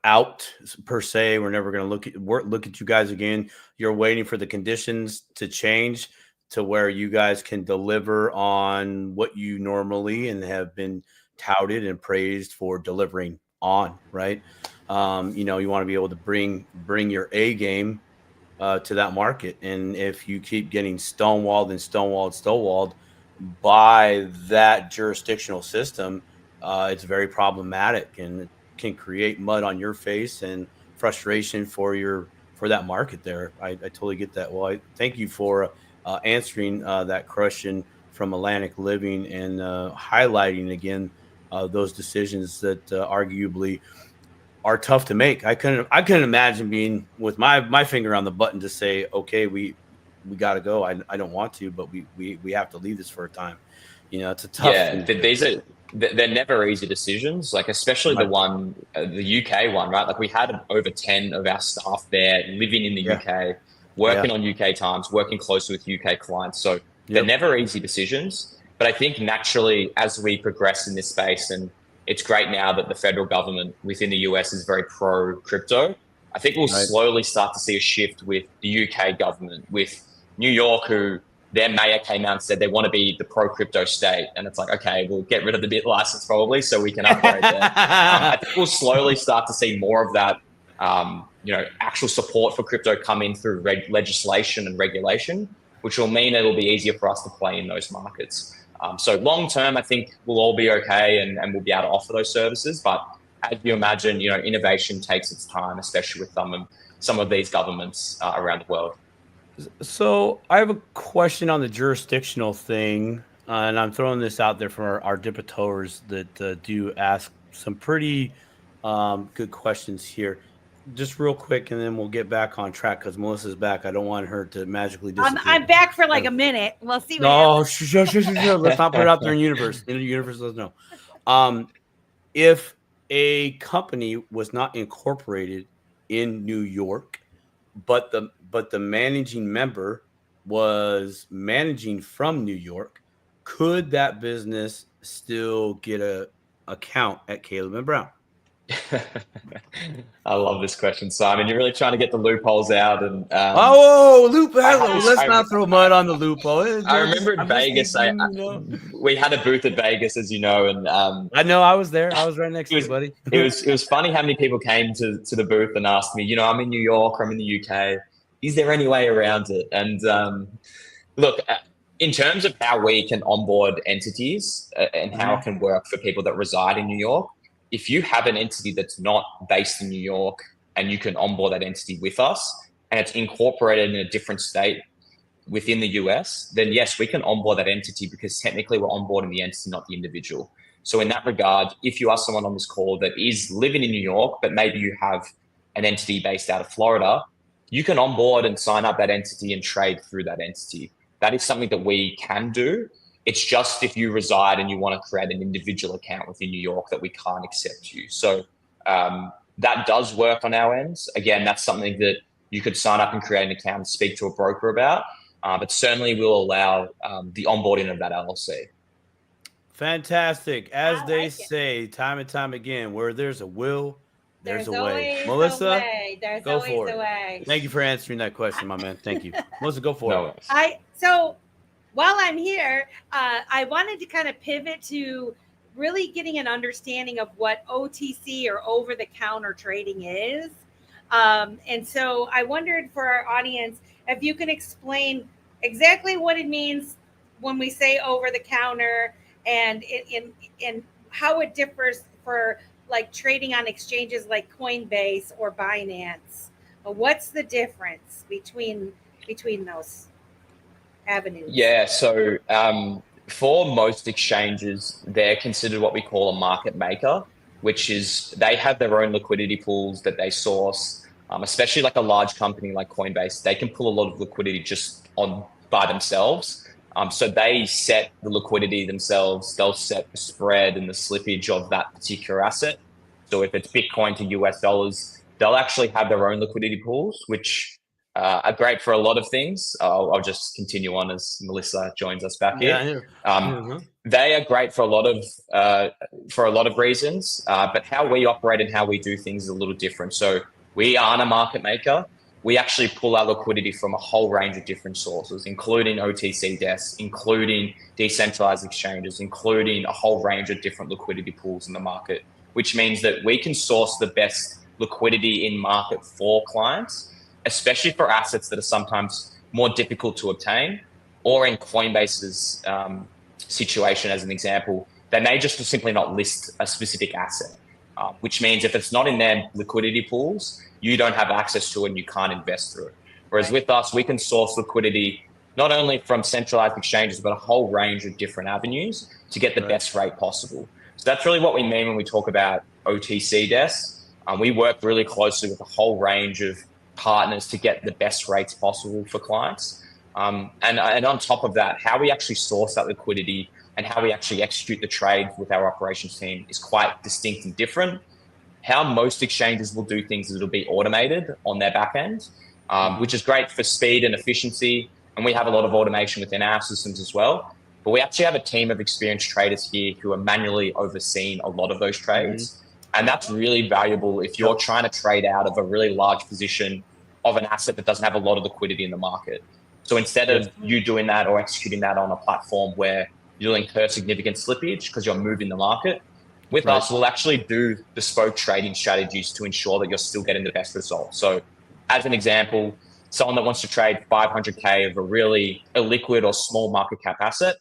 out per se. We're never going to look at you guys again. You're waiting for the conditions to change to where you guys can deliver on what you normally and have been touted and praised for delivering on, right? You want to be able to bring your A game to that market. And if you keep getting stonewalled by that jurisdictional system, it's very problematic and it can create mud on your face and frustration for that market there. I totally get that. Well, I thank you for answering that question from Atlantic Living and highlighting again those decisions that arguably are tough to make. I couldn't imagine being with my finger on the button to say, okay, we got to go. I don't want to, but we have to leave this for a time. It's a tough. Yeah, they're never easy decisions. Like especially the one, the UK one, right? Like we had over 10 of our staff there living in the UK, working on UK times, working closely with UK clients. So they're never easy decisions. But I think naturally, as we progress in this space, and it's great now that the federal government within the US is very pro crypto. I think we'll slowly start to see a shift with the UK government, with New York, who their mayor came out and said they want to be the pro crypto state. And it's like, okay, we'll get rid of the BIT license probably so we can upgrade there. I think we'll slowly start to see more of that, actual support for crypto come in through legislation and regulation, which will mean it'll be easier for us to play in those markets. So long term, I think we'll all be okay and we'll be able to offer those services. But as you imagine, innovation takes its time, especially with some of these governments around the world. So I have a question on the jurisdictional thing, and I'm throwing this out there for our debaters that do ask some pretty good questions here. Just real quick, and then we'll get back on track because Melissa's back. I don't want her to magically disappear. I'm back for like a minute. We'll see what happens. No, let's not put it out there in the universe. In the universe, let's know. If a company was not incorporated in New York, but the managing member was managing from New York, could that business still get a account at Caleb and Brown? I love this question, Simon. You're really trying to get the loopholes out, and loophole! Let's not throw mud on the loophole. I remember in Vegas, we had a booth at Vegas, as you know, and I know I was there. I was right next to you, buddy. It was funny how many people came to the booth and asked me, I'm in New York, or I'm in the UK. Is there any way around it? And look, in terms of how we can onboard entities and how it can work for people that reside in New York, if you have an entity that's not based in New York and you can onboard that entity with us and it's incorporated in a different state within the US, then yes, we can onboard that entity because technically we're onboarding the entity, not the individual. So in that regard, if you are someone on this call that is living in New York, but maybe you have an entity based out of Florida, you can onboard and sign up that entity and trade through that entity. That is something that we can do. It's just if you reside and you want to create an individual account within New York that we can't accept you. So that does work on our ends. Again, that's something that you could sign up and create an account and speak to a broker about. But certainly we'll allow the onboarding of that LLC. Fantastic. As they say time and time again, where there's a will, there's a way. Melissa, go for it. Thank you for answering that question, my man. Thank you. Melissa, go for it. So while I'm here, I wanted to kind of pivot to really getting an understanding of what OTC or over-the-counter trading is. And so I wondered for our audience, if you can explain exactly what it means when we say over-the-counter and in how it differs for like trading on exchanges like Coinbase or Binance. What's the difference between those avenues? Yeah, so for most exchanges, they're considered what we call a market maker, which is they have their own liquidity pools that they source, especially like a large company like Coinbase. They can pull a lot of liquidity just by themselves. So they set the liquidity themselves. They'll set the spread and the slippage of that particular asset. So if it's Bitcoin to US dollars, they'll actually have their own liquidity pools, which are great for a lot of things. I'll just continue on as Melissa joins us back here. They are great for a lot of reasons, but how we operate and how we do things is a little different. So we aren't a market maker. We actually pull our liquidity from a whole range of different sources, including OTC desks, including decentralized exchanges, including a whole range of different liquidity pools in the market, which means that we can source the best liquidity in market for clients, especially for assets that are sometimes more difficult to obtain, or in Coinbase's situation, as an example, they may just simply not list a specific asset, which means if it's not in their liquidity pools, you don't have access to it and you can't invest through it. Whereas with us, we can source liquidity not only from centralized exchanges, but a whole range of different avenues to get the best rate possible. So that's really what we mean when we talk about OTC desks. We work really closely with a whole range of partners to get the best rates possible for clients. And on top of that, how we actually source that liquidity and how we actually execute the trade with our operations team is quite distinct and different. How most exchanges will do things is it'll be automated on their back end, which is great for speed and efficiency. And we have a lot of automation within our systems as well. But we actually have a team of experienced traders here who are manually overseeing a lot of those trades. And that's really valuable if you're trying to trade out of a really large position of an asset that doesn't have a lot of liquidity in the market. So instead of you doing that or executing that on a platform where you'll incur significant slippage because you're moving the market, with us, we'll actually do bespoke trading strategies to ensure that you're still getting the best result. So as an example, someone that wants to trade 500K of a really illiquid or small market cap asset,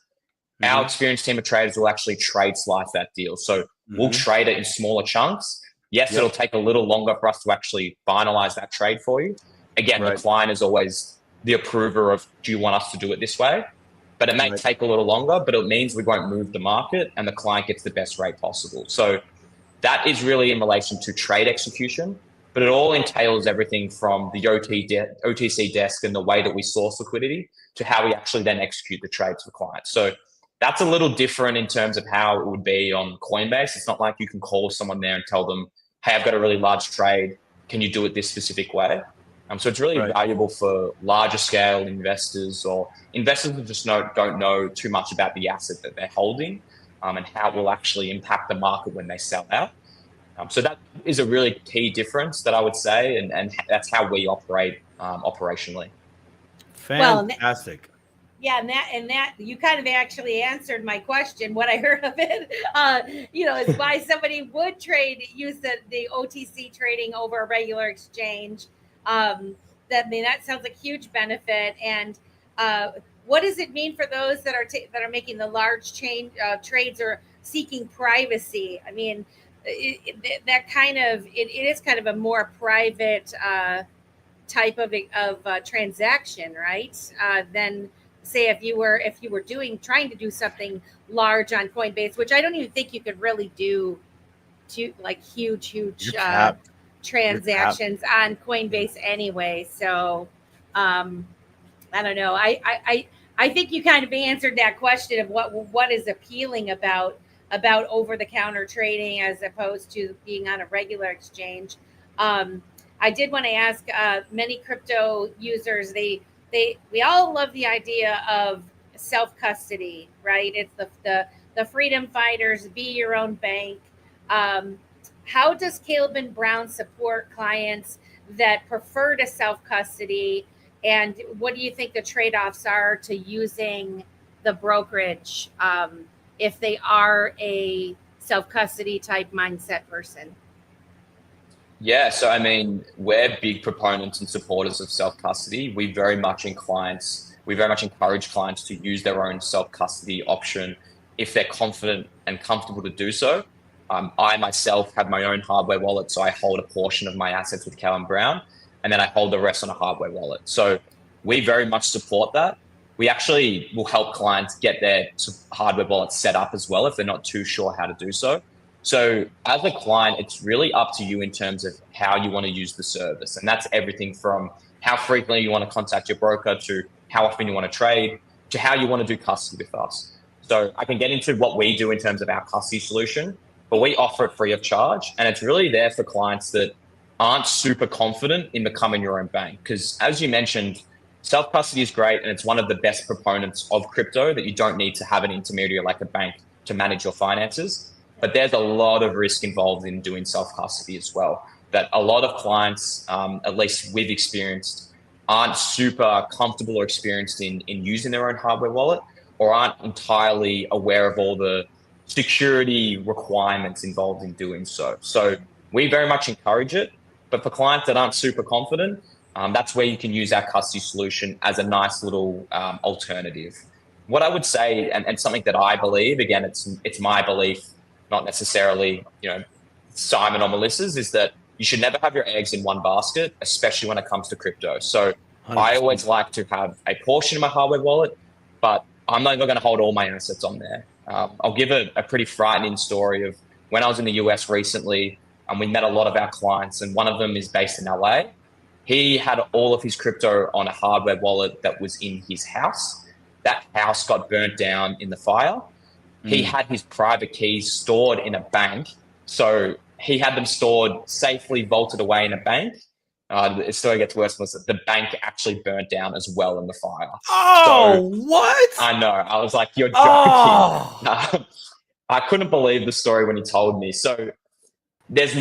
our experienced team of traders will actually trade slice that deal. So we'll trade it in smaller chunks. Yes, it'll take a little longer for us to actually finalize that trade for you. Again, the client is always the approver of, do you want us to do it this way? But it may take a little longer, but it means we won't move the market and the client gets the best rate possible. So that is really in relation to trade execution, but it all entails everything from the OTC desk and the way that we source liquidity to how we actually then execute the trades for clients. So that's a little different in terms of how it would be on Coinbase. It's not like you can call someone there and tell them, hey, I've got a really large trade. Can you do it this specific way? So it's really valuable for larger scale investors or investors who just don't know too much about the asset that they're holding. and how it will actually impact the market when they sell out. So that is a really key difference that I would say, and that's how we operate operationally. Fantastic. Yeah, and that you kind of actually answered my question. What I heard of it, is why somebody would use the OTC trading over a regular exchange. That sounds like huge benefit. And what does it mean for those that are making the large trades or seeking privacy? I mean, it is kind of a more private type of transaction, right? Than say if you were trying to do something large on Coinbase, which I don't even think you could really do to like huge transactions on Coinbase anyway. So I don't know. I think you kind of answered that question of what is appealing about over the counter trading as opposed to being on a regular exchange. I did want to ask many crypto users, we all love the idea of self-custody, right? It's the freedom fighters, be your own bank. How does Caleb and Brown support clients that prefer to self-custody? And what do you think the trade-offs are to using the brokerage if they are a self-custody type mindset person? Yeah, so I mean, we're big proponents and supporters of self-custody. We very much encourage clients to use their own self-custody option if they're confident and comfortable to do so. I myself have my own hardware wallet, so I hold a portion of my assets with Caleb Brown, and then I hold the rest on a hardware wallet. So we very much support that. We actually will help clients get their hardware wallets set up as well if they're not too sure how to do so. So as a client, it's really up to you in terms of how you want to use the service. And that's everything from how frequently you want to contact your broker to how often you want to trade to how you want to do custody with us. So I can get into what we do in terms of our custody solution, but we offer it free of charge. And it's really there for clients that aren't super confident in becoming your own bank. Because as you mentioned, self-custody is great. And it's one of the best proponents of crypto that you don't need to have an intermediary like a bank to manage your finances. But there's a lot of risk involved in doing self-custody as well, that a lot of clients, at least we've experienced, aren't super comfortable or experienced in using their own hardware wallet, or aren't entirely aware of all the security requirements involved in doing so. So we very much encourage it. But for clients that aren't super confident, that's where you can use our custody solution as a nice little alternative. What I would say, and something that I believe, again, it's my belief, not necessarily, Simon or Melissa's, is that you should never have your eggs in one basket, especially when it comes to crypto. So 100%. I always like to have a portion of my hardware wallet, but I'm not going to hold all my assets on there. I'll give a pretty frightening story of when I was in the US recently, and we met a lot of our clients, and one of them is based in LA. He had all of his crypto on a hardware wallet that was in his house. That house got burnt down in the fire. He had his private keys stored in a bank. So he had them stored safely, vaulted away in a bank. The story gets worse. The bank actually burnt down as well in the fire. Oh, so, what? I know. I was like, you're joking. Oh. I couldn't believe the story when he told me. So there's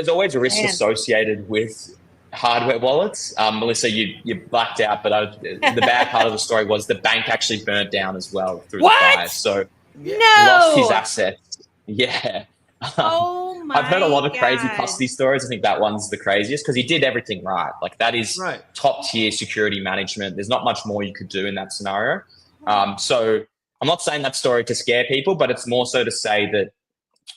always a risk associated with hardware wallets. Melissa, you blacked out, but the bad part of the story was the bank actually burnt down as well through the fire. So lost his assets. Yeah. Oh my! I've heard a lot of crazy custody stories. I think that one's the craziest because he did everything right. Like that is top tier security management. There's not much more you could do in that scenario. So I'm not saying that story to scare people, but it's more so to say that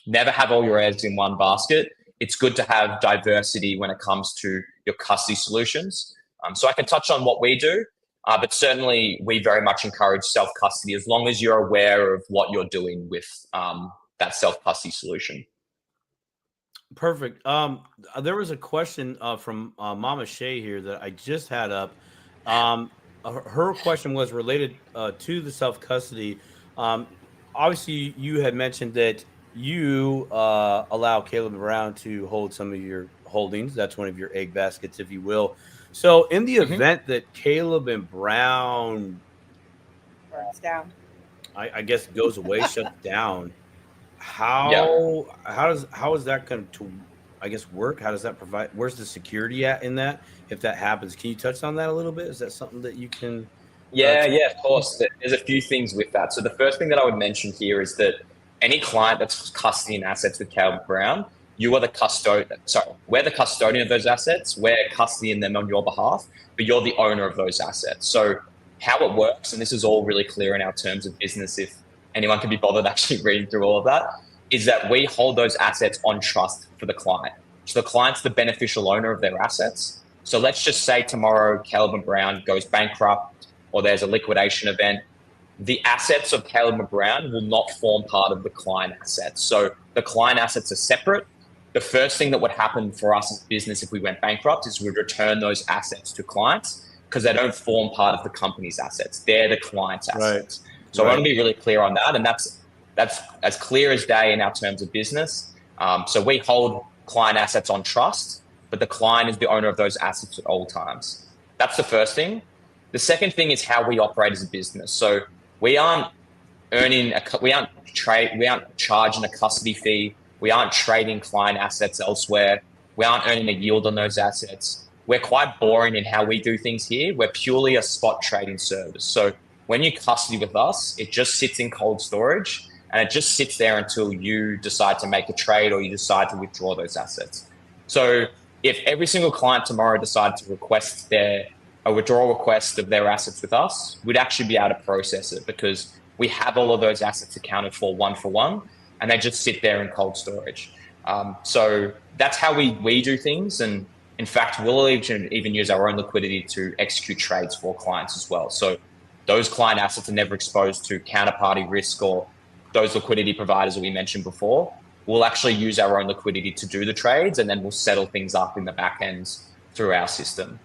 never have all your eggs in one basket. It's good to have diversity when it comes to your custody solutions. So I can touch on what we do, but certainly we very much encourage self-custody as long as you're aware of what you're doing with that self-custody solution. Perfect. There was a question from Mama Shay here that I just had up. Her question was related to the self-custody. Obviously, you had mentioned that you allow Caleb Brown to hold some of your holdings. That's one of your egg baskets, if you will. So in the event that Caleb and Brown I guess goes away, shuts down. Yeah. How is that going to, I guess, work? How does that provide? Where's the security at in that? If that happens, can you touch on that a little bit? Is that something that you can? Yeah, Touch yeah, of on? course. There's a few things with that. So the first thing that I would mention here is that any client that's custodying assets with Caleb Brown, you are the custodian. Sorry, we're the custodian of those assets. We're custodying them on your behalf, but you're the owner of those assets. So how it works, and this is all really clear in our terms of business, if anyone can be bothered actually reading through all of that, is that we hold those assets on trust for the client. So the client's the beneficial owner of their assets. So let's just say tomorrow Caleb Brown goes bankrupt or there's a liquidation event, the assets of Caleb Brown will not form part of the client assets. So the client assets are separate. The first thing that would happen for us as a business if we went bankrupt is we'd return those assets to clients because they don't form part of the company's assets. They're the client's assets. Right. So I want to be really clear on that. And that's as clear as day in our terms of business. So we hold client assets on trust, but the client is the owner of those assets at all times. That's the first thing. The second thing is how we operate as a business. So we aren't charging a custody fee. We aren't trading client assets elsewhere. We aren't earning a yield on those assets. We're quite boring in how we do things here. We're purely a spot trading service. So when you custody with us, it just sits in cold storage and it just sits there until you decide to make a trade or you decide to withdraw those assets. So if every single client tomorrow decided to request a withdrawal request of their assets with us, we'd actually be able to process it because we have all of those assets accounted for one, and they just sit there in cold storage. So that's how we do things. And in fact, we'll even use our own liquidity to execute trades for clients as well. So those client assets are never exposed to counterparty risk or those liquidity providers that we mentioned before. We'll actually use our own liquidity to do the trades, and then we'll settle things up in the back end through our system.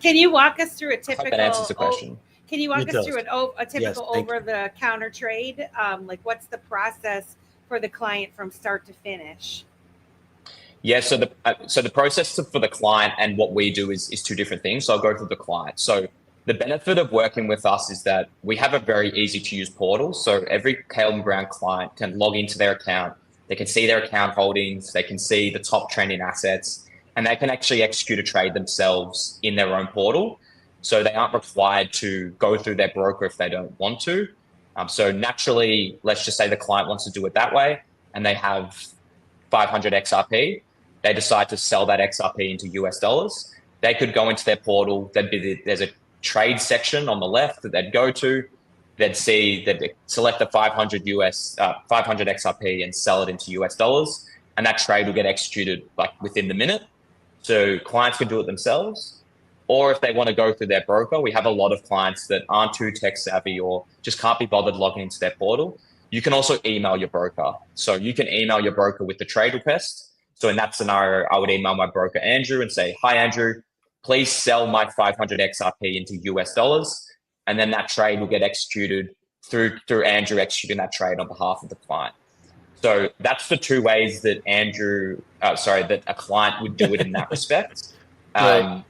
Can you walk us through a typical? I hope that answers the question. Can you walk us through a typical over-the-counter trade? Like, what's the process for the client from start to finish? Yeah, so the process for the client and what we do is two different things. So I'll go through the client. So the benefit of working with us is that we have a very easy to use portal. So every Caleb Brown client can log into their account. They can see their account holdings. They can see the top trending assets, and they can actually execute a trade themselves in their own portal. So they aren't required to go through their broker if they don't want to. So naturally, let's just say the client wants to do it that way and they have 500 XRP. They decide to sell that XRP into US dollars. They could go into their portal. There's a trade section on the left that they'd go to. They'd select the 500 XRP and sell it into US dollars. And that trade will get executed like within the minute. So clients can do it themselves. Or if they want to go through their broker, we have a lot of clients that aren't too tech savvy or just can't be bothered logging into their portal. You can also email your broker. So you can email your broker with the trade request. So in that scenario, I would email my broker, Andrew, and say, hi, Andrew, please sell my 500 XRP into US dollars. And then that trade will get executed through Andrew executing that trade on behalf of the client. So that's the two ways that that a client would do it in that respect. Right.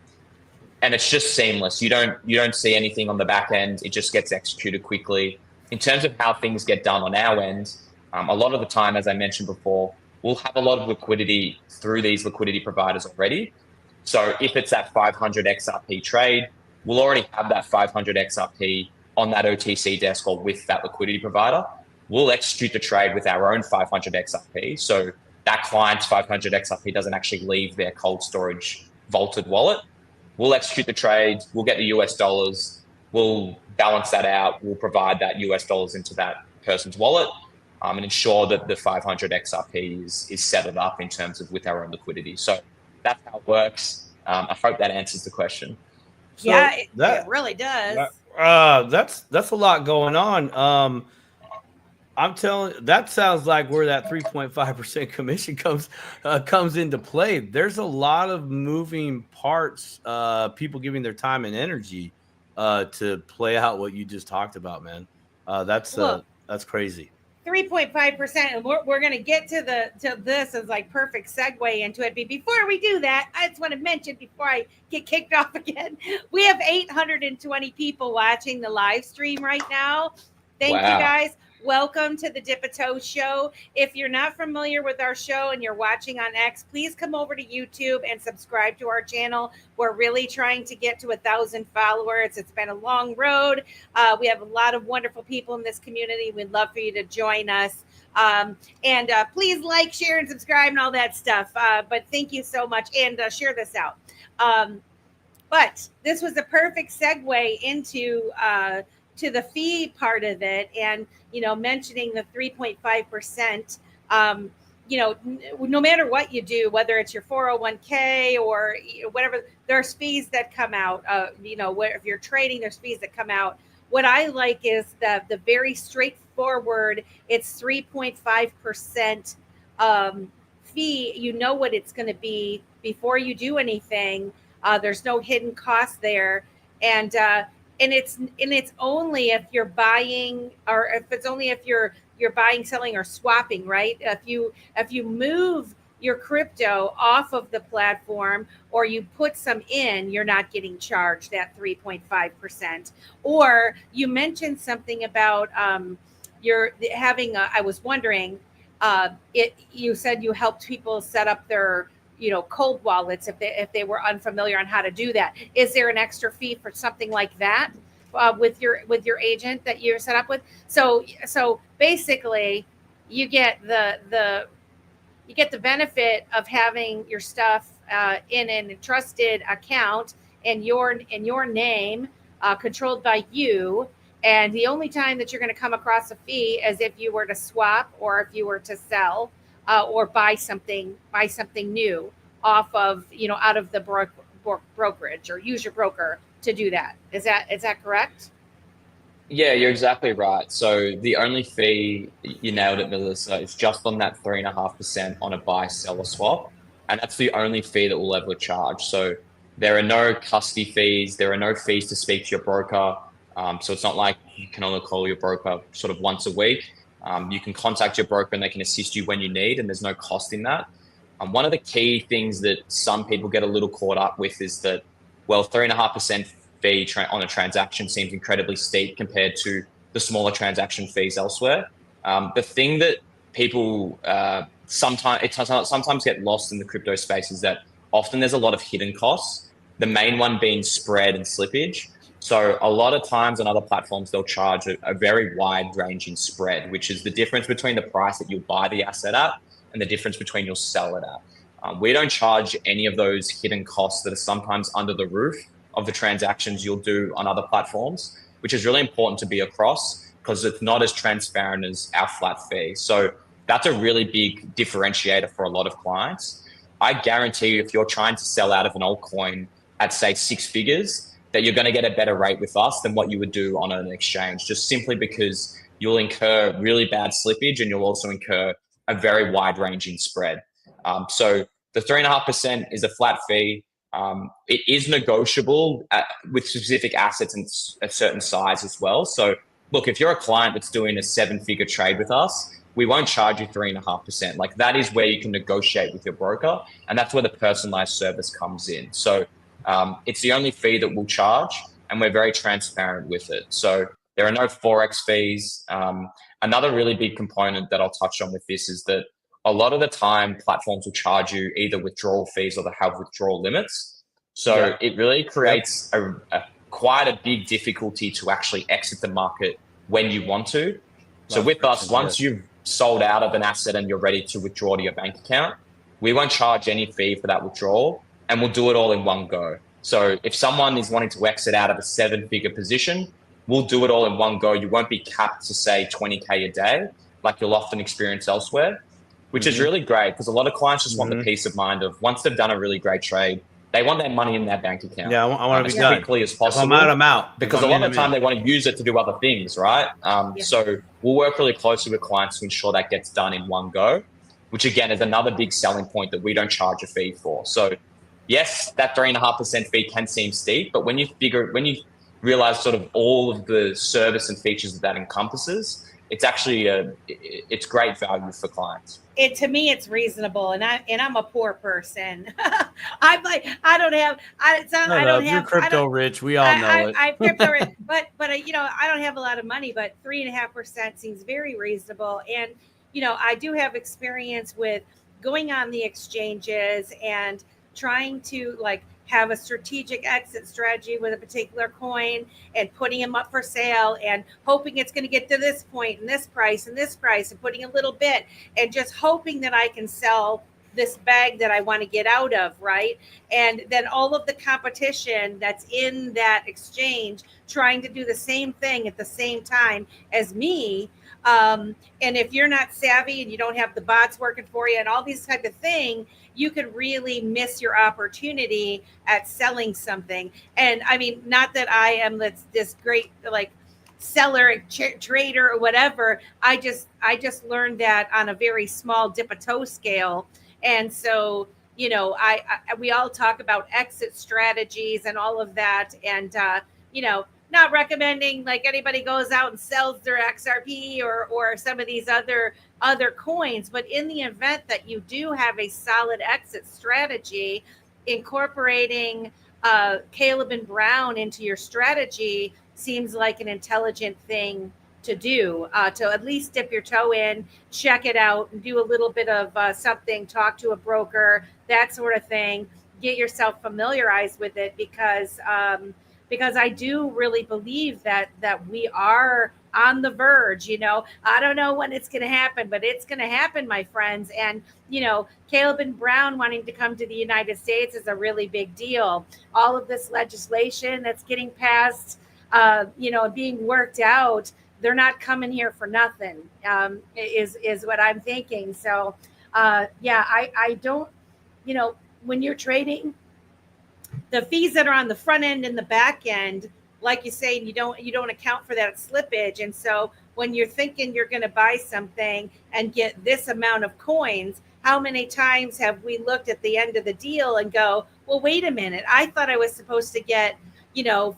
And it's just seamless. You don't see anything on the back end. It just gets executed quickly. In terms of how things get done on our end, a lot of the time, as I mentioned before, we'll have a lot of liquidity through these liquidity providers already. So if it's that 500 XRP trade, we'll already have that 500 XRP on that OTC desk or with that liquidity provider. We'll execute the trade with our own 500 XRP. So that client's 500 XRP doesn't actually leave their cold storage vaulted wallet. We'll execute the trade. We'll get the US dollars. We'll balance that out. We'll provide that US dollars into that person's wallet and ensure that the 500 XRP is settled up in terms of with our own liquidity. So that's how it works. I hope that answers the question. So yeah, it really does. That's a lot going on. I'm telling you, that sounds like where that 3.5% commission comes into play. There's a lot of moving parts, people giving their time and energy to play out what you just talked about, man. That's crazy. 3.5%, and we're going to get to this as like perfect segue into it. But before we do that, I just want to mention before I get kicked off again, we have 820 people watching the live stream right now. Thank you, Wow. guys. Welcome to the Dip a Toe Show. If you're not familiar with our show and you're watching on X, please come over to YouTube and subscribe to our channel. We're really trying to get to 1,000 followers. It's been a long road. We have a lot of wonderful people in this community. We'd love for you to join us. And please like, share, and subscribe and all that stuff. But thank you so much. And share this out. But this was a perfect segue into to the fee part of it, and mentioning the 3.5%. No matter what you do, whether it's your 401k or whatever, there's fees that come out. If you're trading, there's fees that come out. What I like is the very straightforward. It's 3.5% fee. You know what it's going to be before you do anything. There's no hidden cost there, and it's only if you're buying, or if you're buying, selling, or swapping, right? If you move your crypto off of the platform or you put some in, you're not getting charged that 3.5%. Or you mentioned something about you're having. I was wondering, you said you helped people set up their cold wallets if they were unfamiliar on how to do that. Is there an extra fee for something like that with your agent that you're set up with? So basically, you get the benefit of having your stuff in a trusted account in your name, controlled by you. And the only time that you're going to come across a fee is if you were to swap, or if you were to sell, or buy something new off of out of the brokerage, or use your broker to do that. Is that correct? Yeah, you're exactly right. So the only fee, you nailed it, Melissa, is just on that 3.5% on a buy, sell, or swap. And that's the only fee that we'll ever charge. So there are no custody fees. There are no fees to speak to your broker. So it's not like you can only call your broker sort of once a week. You can contact your broker and they can assist you when you need, and there's no cost in that. One of the key things that some people get a little caught up with is that, 3.5% fee on a transaction seems incredibly steep compared to the smaller transaction fees elsewhere. The thing that people sometimes get lost in the crypto space is that often there's a lot of hidden costs, the main one being spread and slippage. So a lot of times on other platforms, they'll charge a very wide ranging spread, which is the difference between the price that you'll buy the asset at and the difference between you'll sell it at. We don't charge any of those hidden costs that are sometimes under the roof of the transactions you'll do on other platforms, which is really important to be across because it's not as transparent as our flat fee. So that's a really big differentiator for a lot of clients. I guarantee you, if you're trying to sell out of an altcoin at, say, 6 figures, that you're going to get a better rate with us than what you would do on an exchange, just simply because you'll incur really bad slippage and you'll also incur a very wide ranging spread. So the 3.5% is a flat fee. It is negotiable with specific assets and a certain size as well. So look, if you're a client that's doing a 7-figure trade with us, we won't charge you 3.5%. Like, that is where you can negotiate with your broker, and that's where the personalized service comes in. So it's the only fee that we'll charge, and we're very transparent with it. So there are no Forex fees. Another really big component that I'll touch on with this is that a lot of the time platforms will charge you either withdrawal fees or they have withdrawal limits. So it really creates quite a big difficulty to actually exit the market when you want to. So with us, once you've sold out of an asset and you're ready to withdraw to your bank account, we won't charge any fee for that withdrawal, and we'll do it all in one go. So if someone is wanting to exit out of a 7-figure position, we'll do it all in one go. You won't be capped to, say, 20K a day, like you'll often experience elsewhere, which is really great because a lot of clients just want the peace of mind of, once they've done a really great trade, they want their money in their bank account. Yeah, I want to be as quickly as possible. If I'm out. Because a lot of the time they want to use it to do other things, right? So we'll work really closely with clients to ensure that gets done in one go, which again is another big selling point that we don't charge a fee for. So yes, that 3.5% fee can seem steep, but when you realize sort of all of the service and features that encompasses, it's actually it's great value for clients. To me, it's reasonable, and I'm a poor person. I'm like, I don't have crypto rich. We all know it. I'm crypto rich, but I don't have a lot of money, but 3.5% seems very reasonable. And I do have experience with going on the exchanges and trying to have a strategic exit strategy with a particular coin and putting them up for sale and hoping it's going to get to this point and this price and putting a little bit and just hoping that I can sell this bag that I want to get out of, right? And then all of the competition that's in that exchange trying to do the same thing at the same time as me. And if you're not savvy and you don't have the bots working for you and all these type of things, you could really miss your opportunity at selling something. And I mean, not that I am this great seller, trader, or whatever. I just learned that on a very small dip a toe scale. And so, we all talk about exit strategies and all of that. And, not recommending anybody goes out and sells their XRP or some of these other coins, but in the event that you do have a solid exit strategy, incorporating Caleb and Brown into your strategy seems like an intelligent thing to do, to at least dip your toe in, check it out, and do a little bit of something, talk to a broker, that sort of thing, get yourself familiarized with it, because I do really believe that we are on the verge. I don't know when it's going to happen, but it's going to happen, my friends. And, Caleb and Brown wanting to come to the United States is a really big deal. All of this legislation that's getting passed, being worked out, they're not coming here for nothing, is what I'm thinking. So, I don't, when you're trading, the fees that are on the front end and the back end, like you say, you don't account for that slippage. And so when you're thinking you're going to buy something and get this amount of coins, how many times have we looked at the end of the deal and go, well, wait a minute, I thought I was supposed to get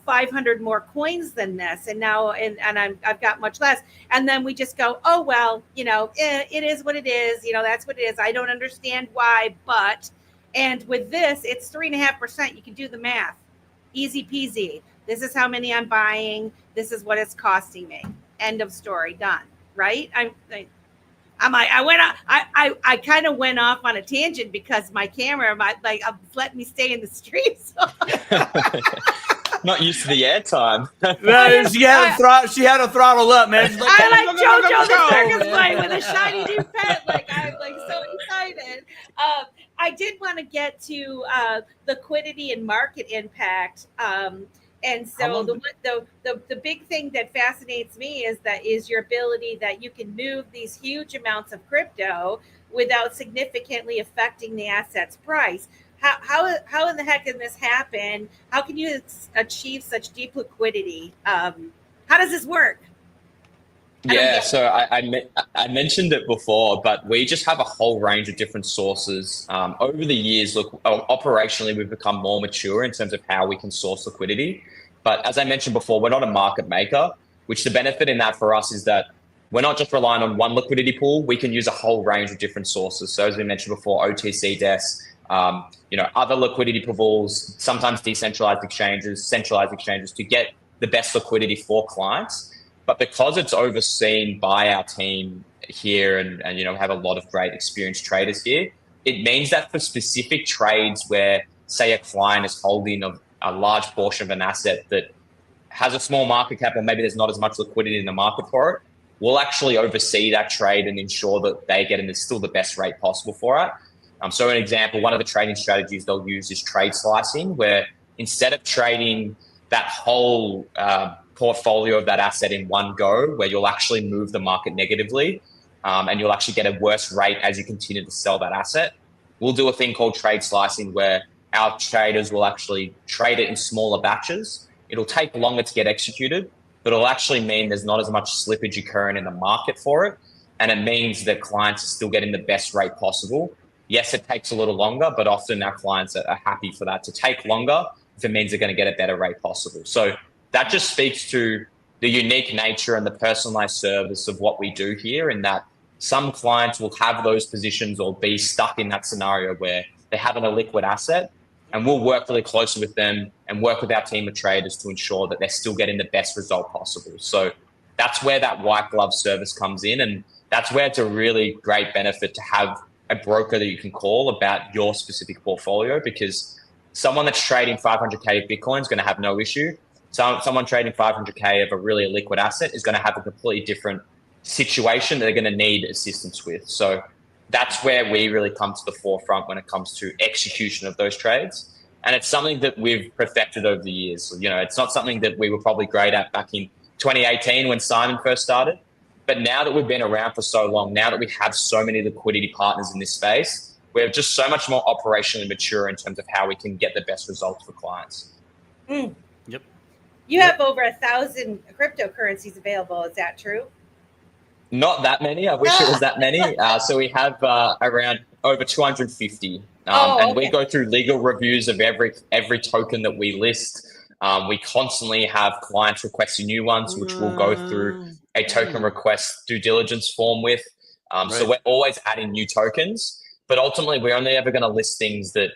500 more coins than this, and now I've got much less. And then we just go, oh well, it is what it is. That's what it is. I don't understand why, but. And with this, it's 3.5%. You can do the math. Easy peasy. This is how many I'm buying. This is what it's costing me. End of story. Done. Right? I kind of went off on a tangent because my camera let me stay in the stream. So. Not used to the airtime. She had a throttle up, man. She's I like JoJo the Circus Boy with a shiny new pet. I'm so excited. I did want to get to liquidity and market impact. And so the big thing that fascinates me is your ability that you can move these huge amounts of crypto without significantly affecting the asset's price. How in the heck can this happen? How can you achieve such deep liquidity? How does this work? Yeah, so I mentioned it before, but we just have a whole range of different sources. Over the years, look, operationally, we've become more mature in terms of how we can source liquidity. But as I mentioned before, we're not a market maker, which the benefit in that for us is that we're not just relying on one liquidity pool. We can use a whole range of different sources. So as we mentioned before, OTC desks, other liquidity pools, sometimes decentralized exchanges, centralized exchanges to get the best liquidity for clients. But because it's overseen by our team here and have a lot of great experienced traders here, it means that for specific trades where, say, a client is holding a large portion of an asset that has a small market cap or maybe there's not as much liquidity in the market for it, we'll actually oversee that trade and ensure that they get in still the best rate possible for it. So an example, one of the trading strategies they'll use is trade slicing, where instead of trading that whole portfolio of that asset in one go, where you'll actually move the market negatively and you'll actually get a worse rate as you continue to sell that asset, we'll do a thing called trade slicing where our traders will actually trade it in smaller batches. It'll take longer to get executed, but it'll actually mean there's not as much slippage occurring in the market for it. And it means that clients are still getting the best rate possible. Yes, it takes a little longer, but often our clients are happy for that to take longer if it means they're going to get a better rate possible. So that just speaks to the unique nature and the personalized service of what we do here, in that some clients will have those positions or be stuck in that scenario where they have an illiquid asset, and we'll work really closely with them and work with our team of traders to ensure that they're still getting the best result possible. So that's where that white glove service comes in. And that's where it's a really great benefit to have a broker that you can call about your specific portfolio, because someone that's trading 500K of Bitcoin is going to have no issue. Someone trading 500K of a really liquid asset is going to have a completely different situation that they're going to need assistance with. So that's where we really come to the forefront when it comes to execution of those trades. And it's something that we've perfected over the years. You know, it's not something that we were probably great at back in 2018 when Simon first started. But now that we've been around for so long, now that we have so many liquidity partners in this space, we're just so much more operationally mature in terms of how we can get the best results for clients. Mm. Yep. You have over 1,000 cryptocurrencies available. Is that true? Not that many. I wish it was that many. So we have around over 250. And we go through legal reviews of every token that we list. We constantly have clients requesting new ones, which we'll go through a token request due diligence form with. So we're always adding new tokens, but ultimately we're only ever going to list things that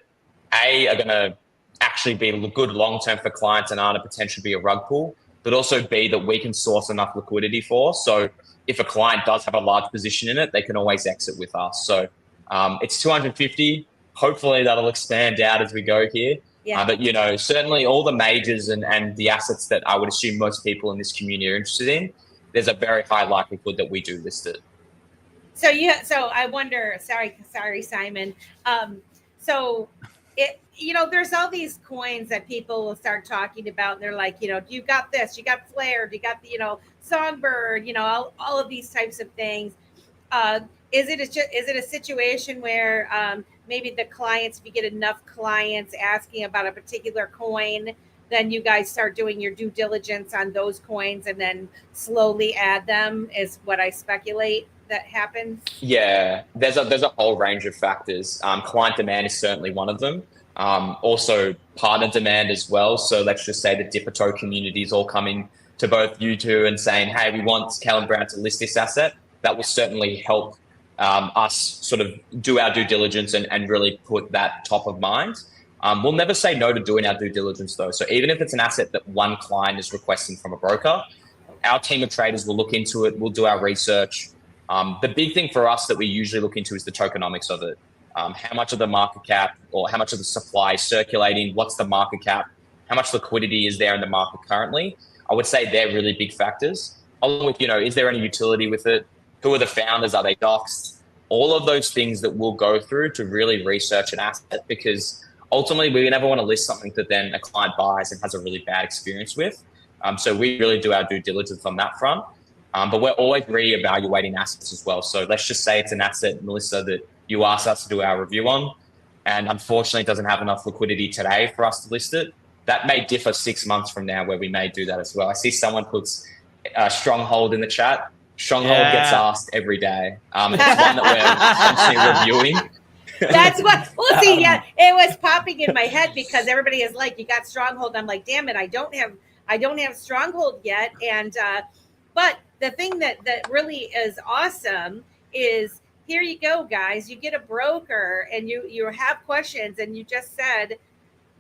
are going to actually be good long-term for clients and aren't a potential be a rug pull, but also B, that we can source enough liquidity for. So if a client does have a large position in it, they can always exit with us. So it's 250. Hopefully that'll expand out as we go here. Yeah. But, you know, certainly all the majors and the assets that I would assume most people in this community are interested in, there's a very high likelihood that we do list it. So I wonder, sorry, Simon. So there's all these coins that people will start talking about. And they're like, you got this, you got Flare, you got the, Songbird, all of these types of things. Is it a situation where maybe the clients, if you get enough clients asking about a particular coin, then you guys start doing your due diligence on those coins and then slowly add them, is what I speculate that happens? Yeah, there's a whole range of factors. Client demand is certainly one of them. Also partner demand as well. So let's just say the Dipito community is all coming to both you two and saying, hey, we want Caleb Brown to list this asset. That will certainly help us sort of do our due diligence and really put that top of mind. We'll never say no to doing our due diligence though. So even if it's an asset that one client is requesting from a broker, our team of traders will look into it. We'll do our research. The big thing for us that we usually look into is the tokenomics of it. How much of the market cap or how much of the supply is circulating? What's the market cap? How much liquidity is there in the market currently? I would say they're really big factors. Along with, is there any utility with it? Who are the founders? Are they doxed? All of those things that we'll go through to really research an asset, because ultimately we never want to list something that then a client buys and has a really bad experience with. So we really do our due diligence on that front. But we're always reevaluating assets as well. So let's just say it's an asset, Melissa, that you asked us to do our review on, and unfortunately it doesn't have enough liquidity today for us to list it. That may differ 6 months from now, where we may do that as well. I see someone puts Stronghold in the chat. Stronghold gets asked every day. It's one that we're constantly reviewing. That's what we'll see. Yeah, it was popping in my head because everybody is like, you got Stronghold. I'm like, damn it, I don't have Stronghold yet. And but the thing that really is awesome is, here you go, guys. You get a broker and you have questions, and you just said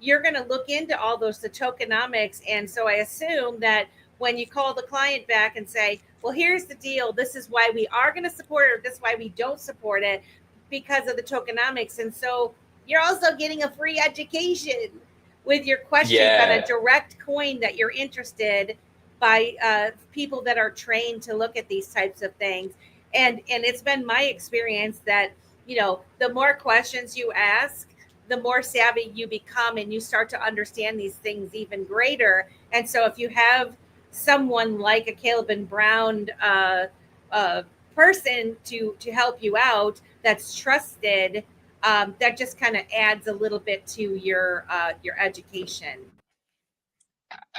you're going to look into all the tokenomics. And so I assume that when you call the client back and say, well, here's the deal, this is why we are going to support it, or this is why we don't support it, because of the tokenomics. And so you're also getting a free education with your questions on a direct coin that you're interested by people that are trained to look at these types of things. And it's been my experience that, the more questions you ask, the more savvy you become, and you start to understand these things even greater. And so if you have someone like a Caleb and Brown person to help you out that's trusted, that just kind of adds a little bit to your education.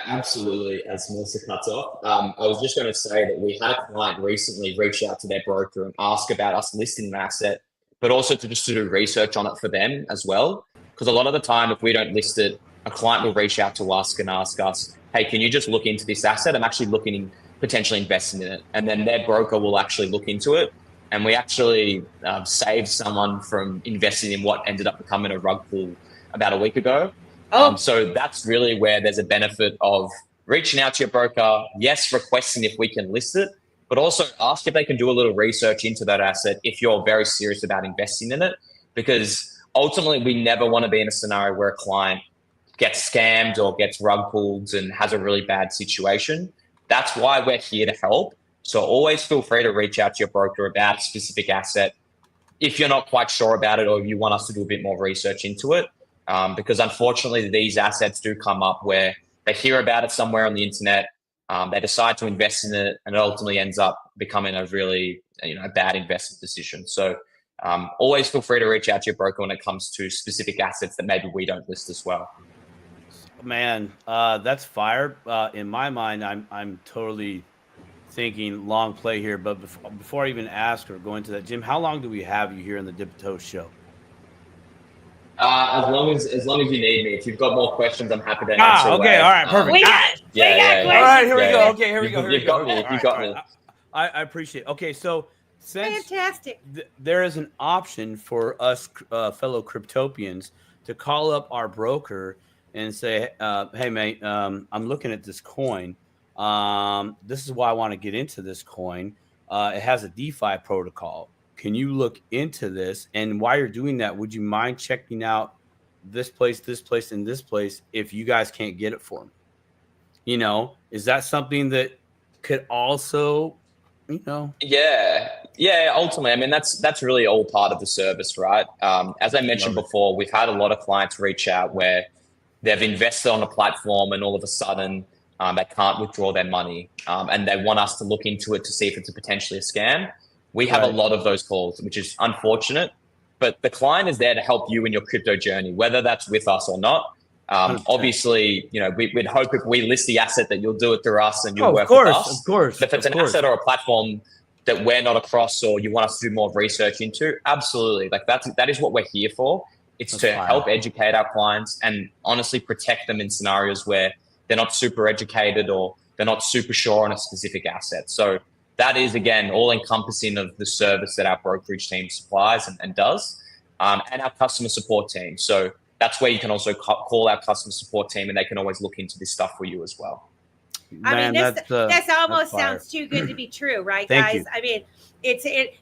Absolutely, as Melissa cuts off. I was just going to say that we had a client recently reach out to their broker and ask about us listing an asset, but also to just do research on it for them as well. Because a lot of the time, if we don't list it, a client will reach out to us and ask us, hey, can you just look into this asset? I'm actually looking in potentially investing in it. And then their broker will actually look into it. And we actually saved someone from investing in what ended up becoming a rug pull about a week ago. So that's really where there's a benefit of reaching out to your broker, yes, requesting if we can list it, but also ask if they can do a little research into that asset if you're very serious about investing in it. Because ultimately, we never want to be in a scenario where a client gets scammed or gets rug pulled and has a really bad situation. That's why we're here to help. So always feel free to reach out to your broker about a specific asset if you're not quite sure about it or you want us to do a bit more research into it. Because unfortunately, these assets do come up where they hear about it somewhere on the internet, they decide to invest in it, and it ultimately ends up becoming a really a bad investment decision. So always feel free to reach out to your broker when it comes to specific assets that maybe we don't list as well. Man, that's fire. In my mind, I'm totally thinking long play here. But before I even ask or go into that, Jim, how long do we have you here in the Dip Toe show? As long as you need me. If you've got more questions, I'm happy to answer. Okay, all right, perfect. We got questions. All right, here we go. Okay, here we go. You've got me. You got me. I appreciate it. Okay, so since fantastic. There is an option for us fellow Cryptopians to call up our broker and say, hey, mate, I'm looking at this coin. This is why I want to get into this coin. It has a DeFi protocol. Can you look into this? And while you're doing that, would you mind checking out this place, and this place if you guys can't get it for me? Is that something that could also, Yeah. Ultimately, I mean, that's really all part of the service, right? As I mentioned before, we've had a lot of clients reach out where they've invested on a platform and all of a sudden they can't withdraw their money, and they want us to look into it to see if it's potentially a scam. We have a lot of those calls, which is unfortunate, but the client is there to help you in your crypto journey, whether that's with us or not. Obviously, we'd hope if we list the asset that you'll do it through us and you'll work with us. Of course. But if it's an asset or a platform that we're not across or you want us to do more research into, absolutely. That is what we're here for. It's to help educate our clients and honestly protect them in scenarios where they're not super educated or they're not super sure on a specific asset. So that is, again, all encompassing of the service that our brokerage team supplies and does, and our customer support team. So that's where you can also call our customer support team and they can always look into this stuff for you as well. Man, this almost sounds too good to be true, right, Thank guys? you. I mean,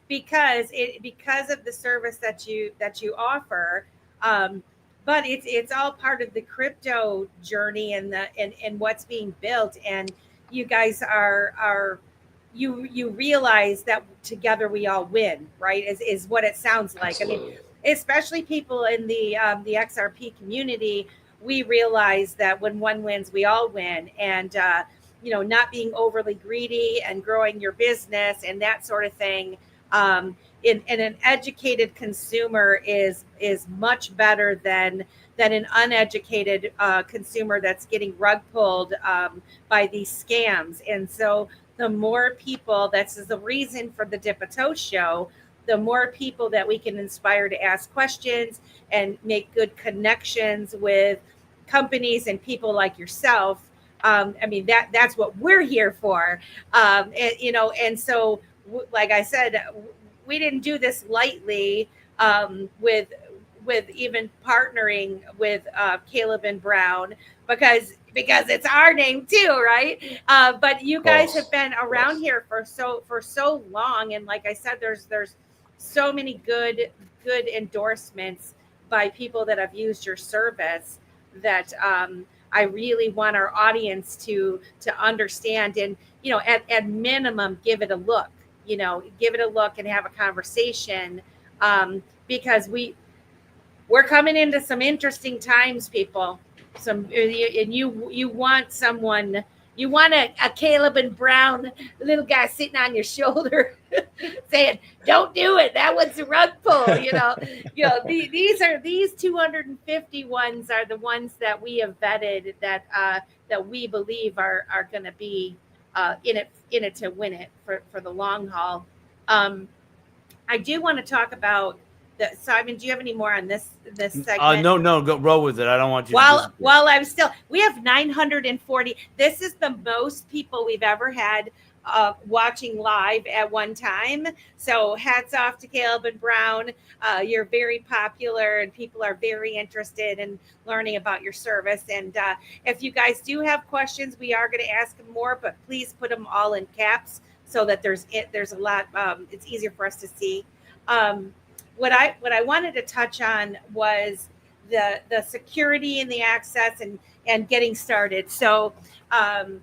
because of the service that you offer, but it's all part of the crypto journey and what's being built. And you guys you realize that together we all win, right? Is what it sounds like. Absolutely. I mean, especially people in the XRP community, we realize that when one wins, we all win. And not being overly greedy and growing your business and that sort of thing. In an educated consumer is much better than an uneducated consumer that's getting rug pulled by these scams. And so the more people, that's the reason for the Dip a Toe show, the more people that we can inspire to ask questions and make good connections with companies and people like yourself. I mean, that's what we're here for. And so, like I said, we didn't do this lightly with even partnering with Caleb and Brown because it's our name too, right? But you guys have been around here for so long, and like I said, there's so many good endorsements by people that have used your service that I really want our audience to understand, and at minimum give it a look. Give it a look and have a conversation, because we're coming into some interesting times, people. And you want someone, you want a Caleb and Brown little guy sitting on your shoulder saying, "Don't do it. That one's a rug pull." These 250 ones are the ones that we have vetted that we believe are going to be in it to win it for the long haul. I do want to talk about Simon, do you have any more on this segment? No, go roll with it. I don't want you. While I'm still, we have 940. This is the most people we've ever had watching live at one time. So hats off to Caleb and Brown. You're very popular and people are very interested in learning about your service. And if you guys do have questions, we are going to ask them more, but please put them all in caps so that there's a lot. It's easier for us to see. What I wanted to touch on was the security and the access and getting started. So I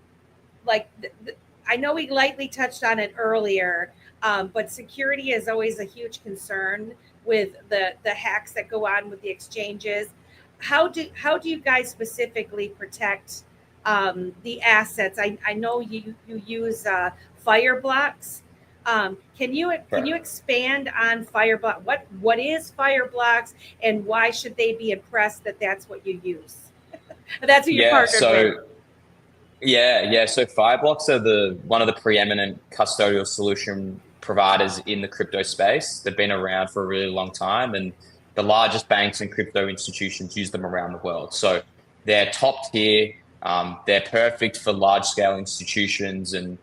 know we lightly touched on it earlier, but security is always a huge concern with the hacks that go on with the exchanges. How do you guys specifically protect the assets? I know you use Fireblocks. Can you expand on Fireblocks? What is Fireblocks and why should they be impressed that that's what you use? That's what you're partnered with. Yeah. So Fireblocks are one of the preeminent custodial solution providers in the crypto space. They've been around for a really long time, and the largest banks and crypto institutions use them around the world. So they're top tier. They're perfect for large scale institutions, and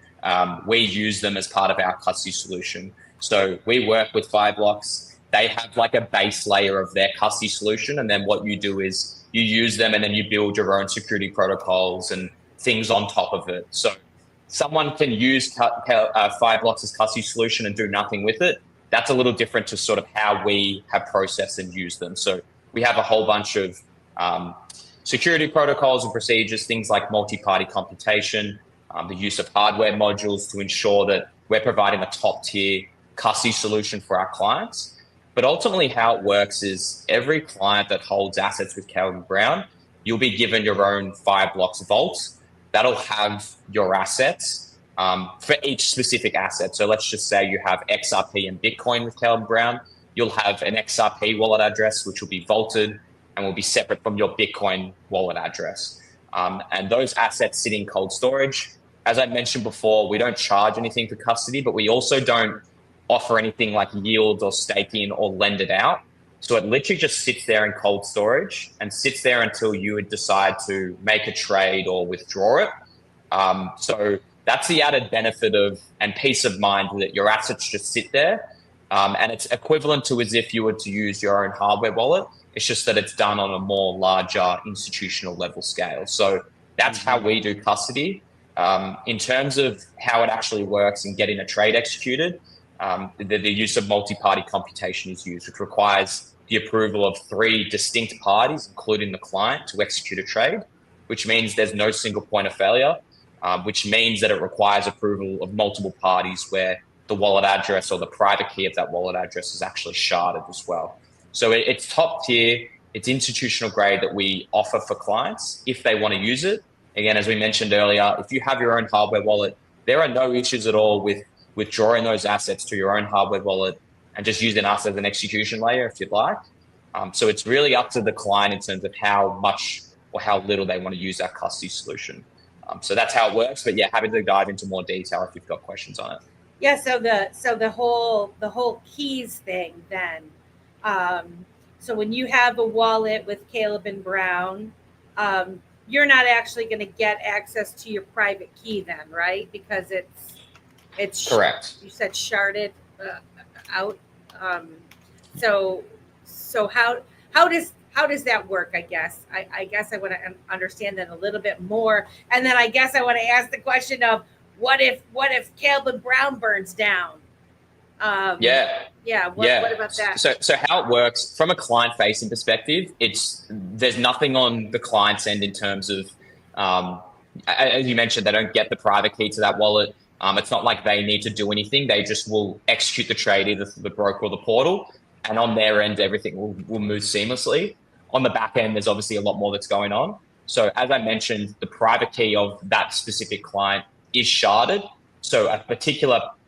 we use them as part of our custody solution. So we work with Fireblocks. They have like a base layer of their custody solution, and then what you do is you use them, and then you build your own security protocols and things on top of it. So someone can use Fireblocks as custody solution and do nothing with it. That's a little different to sort of how we have processed and used them. So we have a whole bunch of security protocols and procedures, things like multi-party computation, the use of hardware modules to ensure that we're providing a top tier custody solution for our clients. But ultimately how it works is every client that holds assets with Caleb Brown, you'll be given your own Fireblocks vault that'll have your assets for each specific asset. So let's just say you have XRP and Bitcoin with Caleb Brown. You'll have an XRP wallet address, which will be vaulted and will be separate from your Bitcoin wallet address. And those assets sit in cold storage. As I mentioned before, we don't charge anything for custody, but we also don't offer anything like yield or staking or lend it out. So it literally just sits there in cold storage and sits there until you would decide to make a trade or withdraw it. So that's the added benefit of and peace of mind that your assets just sit there. And it's equivalent to as if you were to use your own hardware wallet. It's just that it's done on a more larger institutional level scale. So that's how we do custody. In terms of how it actually works in getting a trade executed, the use of multi-party computation is used, which requires the approval of 3 distinct parties, including the client, to execute a trade, which means there's no single point of failure, which means that it requires approval of multiple parties where the wallet address or the private key of that wallet address is actually sharded as well. So it's top tier, it's institutional grade that we offer for clients if they want to use it. Again, as we mentioned earlier, if you have your own hardware wallet, there are no issues at all with withdrawing those assets to your own hardware wallet and just using us as an execution layer if you'd like. So it's really up to the client in terms of how much or how little they want to use our custody solution. So that's how it works. But yeah, happy to dive into more detail if you've got questions on it. Yeah. So the whole keys thing then. So when you have a wallet with Caleb and Brown, you're not actually going to get access to your private key then, right? Because it's correct. You said sharded out. So how does that work? I guess I guess I want to understand that a little bit more, and then I guess I want to ask the question of what if Caleb and Brown burns down? What about that? So how it works from a client-facing perspective, there's nothing on the client's end in terms of, as you mentioned, they don't get the private key to that wallet. It's not like they need to do anything. They just will execute the trade either through the broker or the portal, and on their end, everything will move seamlessly. On the back end, there's obviously a lot more that's going on. So as I mentioned, the private key of that specific client is sharded. So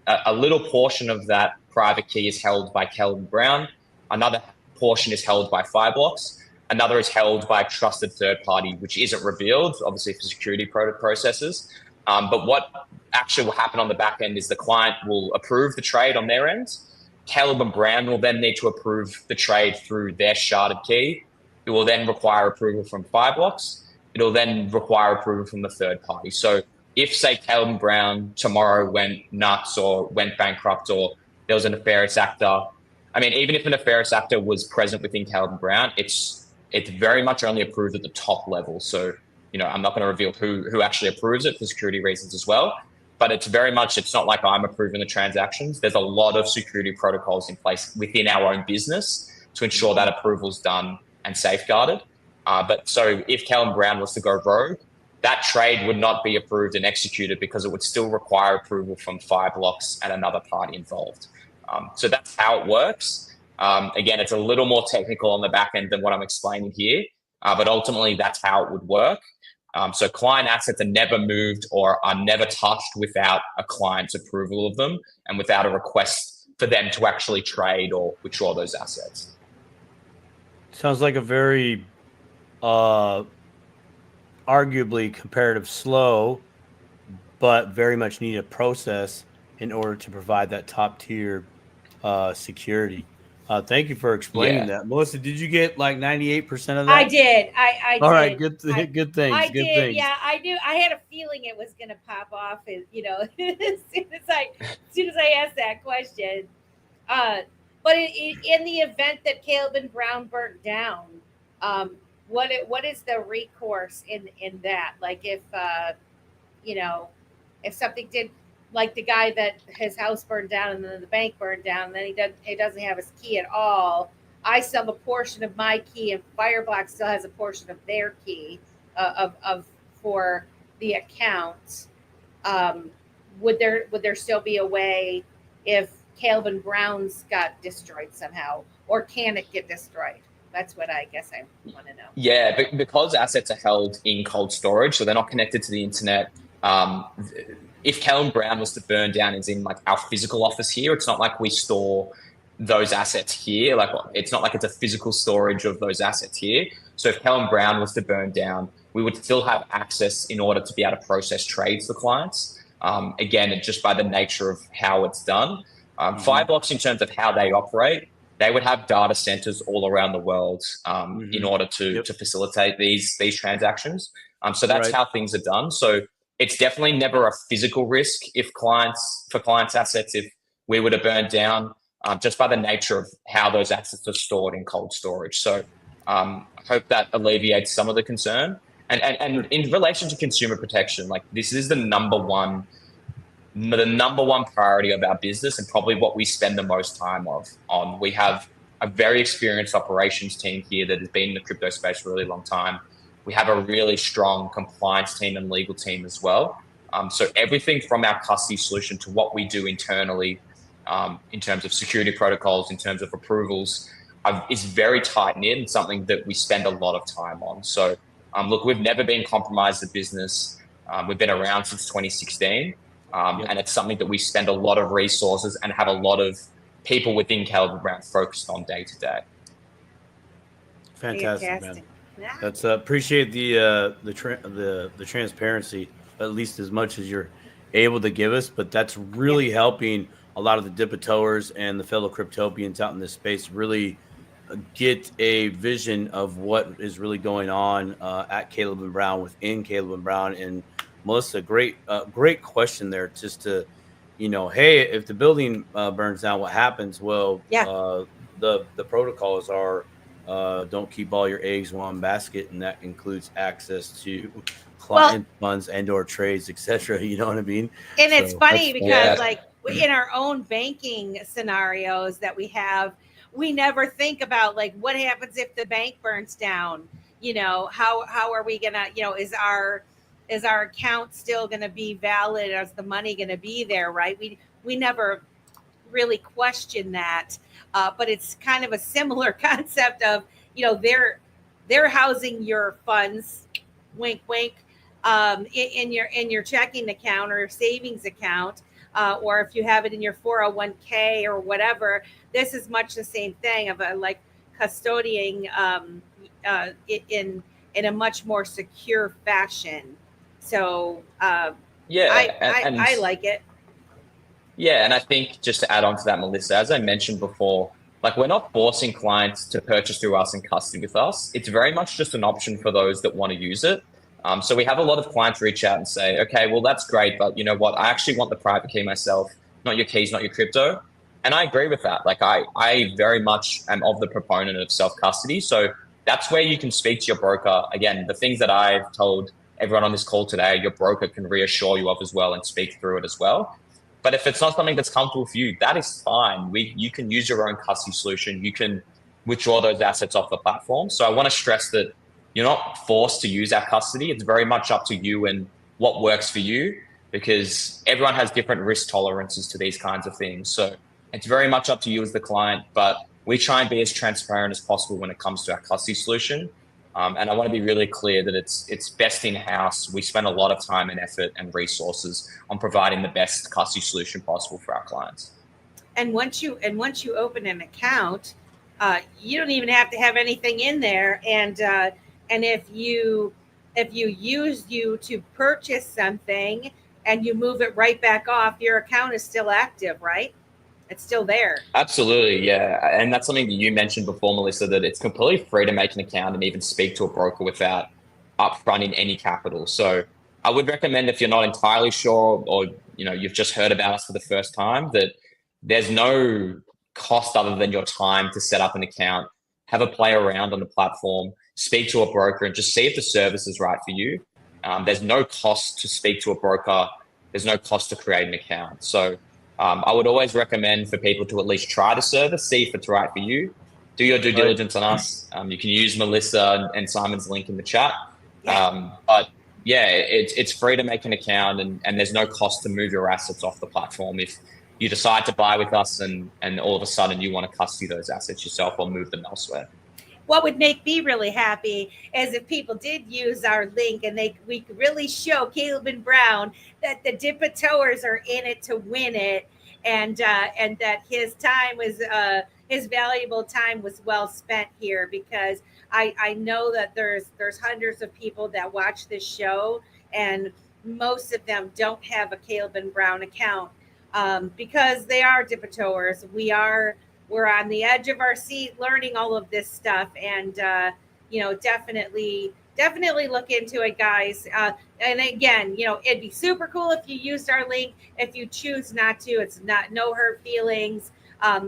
a little portion of that private key is held by Caleb Brown. Another portion is held by Fireblocks. Another is held by a trusted third party, which isn't revealed, obviously for security processes. But what actually will happen on the back end is the client will approve the trade on their end. Caleb and Brown will then need to approve the trade through their sharded key. It will then require approval from Fireblocks. It will then require approval from the third party. So if, say, Caleb and Brown tomorrow went nuts or went bankrupt or there was a nefarious actor, I mean, even if a nefarious actor was present within Caleb and Brown, it's very much only approved at the top level. So, I'm not going to reveal who actually approves it for security reasons as well. But it's not like I'm approving the transactions. There's a lot of security protocols in place within our own business to ensure that approval's done and safeguarded. But so if Caleb Brown was to go rogue, that trade would not be approved and executed because it would still require approval from Fireblocks and another party involved. So that's how it works. Again, it's a little more technical on the back end than what I'm explaining here, but ultimately that's how it would work. So client assets are never moved or are never touched without a client's approval of them and without a request for them to actually trade or withdraw those assets. Sounds like a very arguably comparative slow, but very much needed process in order to provide that top tier security. Thank you for explaining that. Melissa, did you get like 98% of that? I did. I All did. right, good things. I good did. things. Yeah, I do. I had a feeling it was going to pop off, as soon as I asked that question. But in the event that Caleb and Brown burnt down, what is the recourse in that? Like if if something did, like the guy that his house burned down and then the bank burned down, and then he doesn't have his key at all. I still have a portion of my key, and Fireblocks still has a portion of their key for the account. Would there still be a way if Caleb and Brown's got destroyed somehow, or can it get destroyed? That's what I guess I want to know. Yeah, but because assets are held in cold storage, so they're not connected to the internet. If Caleb Brown was to burn down, as in like our physical office here, it's not like we store those assets here. Like it's not like it's a physical storage of those assets here. So if Caleb Brown was to burn down, we would still have access in order to be able to process trades for clients. Again, just by the nature of how it's done. Fireblocks, in terms of how they operate, they would have data centers all around the world in order to facilitate these transactions. So that's how things are done. So it's definitely never a physical risk for clients' assets if we were to burn down, just by the nature of how those assets are stored in cold storage. So I hope that alleviates some of the concern. And in relation to consumer protection, like this is the number one priority of our business and probably what we spend the most time on. We have a very experienced operations team here that has been in the crypto space for a really long time. We have a really strong compliance team and legal team as well. So everything from our custody solution to what we do internally in terms of security protocols, in terms of approvals, is very tight-knit and something that we spend a lot of time on. So look, we've never been compromised as a business. We've been around since 2016. And it's something that we spend a lot of resources and have a lot of people within Caleb Brown focused on day to day. Fantastic, man. That's appreciate the transparency, at least as much as you're able to give us. But that's really helping a lot of the dip-a-toers and the fellow cryptopians out in this space really get a vision of what is really going on at Caleb and Brown, within Caleb and Brown. And Melissa, great question there. Just to, hey, if the building burns down, what happens? Well, the protocols are don't keep all your eggs in one basket, and that includes access to client funds and/or trades, etc. You know what I mean? And it's funny because, like, in our own banking scenarios that we have, we never think about like what happens if the bank burns down. How are we gonna? Is our account still going to be valid? Is the money going to be there? Right? We never really question that, but it's kind of a similar concept of they're housing your funds, wink wink, in your checking account or your savings account, or if you have it in your 401k or whatever. This is much the same thing of like custodying in a much more secure fashion. So I like it. Yeah, and I think just to add on to that, Melissa, as I mentioned before, like we're not forcing clients to purchase through us and custody with us. It's very much just an option for those that want to use it. So we have a lot of clients reach out and say, okay, well, that's great, but you know what? I actually want the private key myself, not your keys, not your crypto. And I agree with that. Like I very much am of the proponent of self-custody. So that's where you can speak to your broker. Again, the things that I've told everyone on this call today, your broker can reassure you of as well and speak through it as well. But if it's not something that's comfortable for you, that is fine. You can use your own custody solution. You can withdraw those assets off the platform. So I want to stress that you're not forced to use our custody. It's very much up to you and what works for you, because everyone has different risk tolerances to these kinds of things. So it's very much up to you as the client, but we try and be as transparent as possible when it comes to our custody solution. And I want to be really clear that it's best in-house. We spend a lot of time and effort and resources on providing the best custody solution possible for our clients. And once you open an account, you don't even have to have anything in there. And if you use you to purchase something and you move it right back off, your account is still active, right? It's still there. Absolutely, yeah. And that's something that you mentioned before, Melissa, that it's completely free to make an account and even speak to a broker without upfronting any capital. So I would recommend, if you're not entirely sure, or you've just heard about us for the first time, that there's no cost other than your time to set up an account, have a play around on the platform, speak to a broker, and just see if the service is right for you. There's no cost to speak to a broker. There's no cost to create an account. So I would always recommend for people to at least try the service, see if it's right for you. Do your due diligence on us. You can use Melissa and Simon's link in the chat. But yeah, it's free to make an account, and there's no cost to move your assets off the platform if you decide to buy with us and all of a sudden you want to custody those assets yourself or move them elsewhere. What would make me really happy is if people did use our link and we could really show Caleb and Brown that the Dipper-toers are in it to win it, and that his time was his valuable time was well spent here, because I know that there's hundreds of people that watch this show, and most of them don't have a Caleb and Brown account because they are Dipper-toers. We're on the edge of our seat learning all of this stuff, and definitely look into it, guys. And again, it'd be super cool if you used our link. If you choose not to, it's no hurt feelings.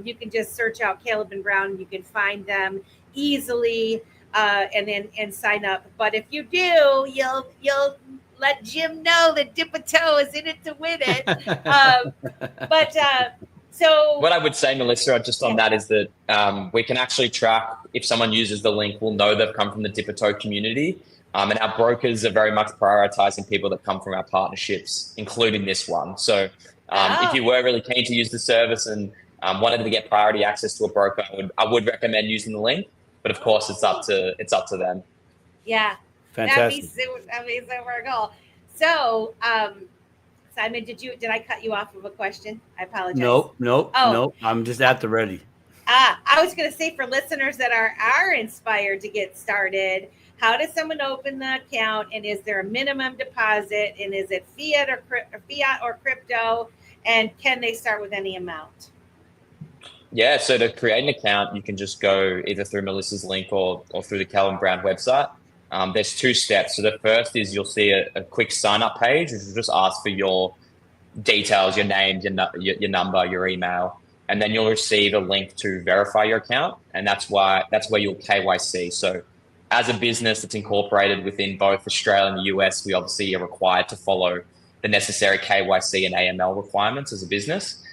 You can just search out Caleb and Brown. You can find them easily, and sign up. But if you do, you'll let Jim know that Dipper-toe is in it to win it. So what I would say, Melissa, just on that is that we can actually track if someone uses the link. We'll know they've come from the Dipper-toe community. And our brokers are very much prioritizing people that come from our partnerships, including this one. So if you were really keen to use the service and wanted to get priority access to a broker, I would recommend using the link. But of course, it's up to them. Yeah, Fantastic. That'd be super cool. So, Simon, did I cut you off of a question? I apologize. Nope. I'm just at the ready. I was going to say, for listeners that are inspired to get started, how does someone open the account, and is there a minimum deposit, and is it fiat or crypto, and can they start with any amount? Yeah, so to create an account, you can just go either through Melissa's link or through the Calvin Brown website. There's two steps. So the first is you'll see a quick sign-up page, which will just ask for your details, your name, your number, your email, and then you'll receive a link to verify your account, and that's where you'll KYC. So as a business that's incorporated within both Australia and the US, we obviously are required to follow the necessary KYC and AML requirements as a business.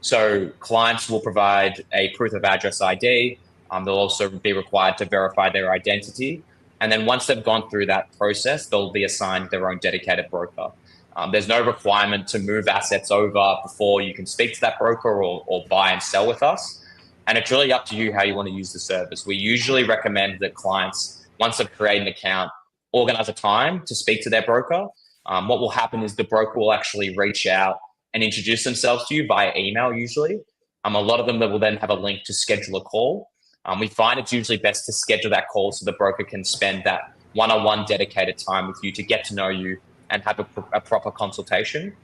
So clients will provide a proof of address ID. They'll also be required to verify their identity. And then once they've gone through that process, they'll be assigned their own dedicated broker. There's no requirement to move assets over before you can speak to that broker or buy and sell with us. And it's really up to you how you want to use the service. We usually recommend that clients, once they've created an account, organize a time to speak to their broker. What will happen is the broker will actually reach out and introduce themselves to you via email usually. A lot of them will then have a link to schedule a call. We find it's usually best to schedule that call so the broker can spend that one-on-one dedicated time with you to get to know you and have a proper consultation.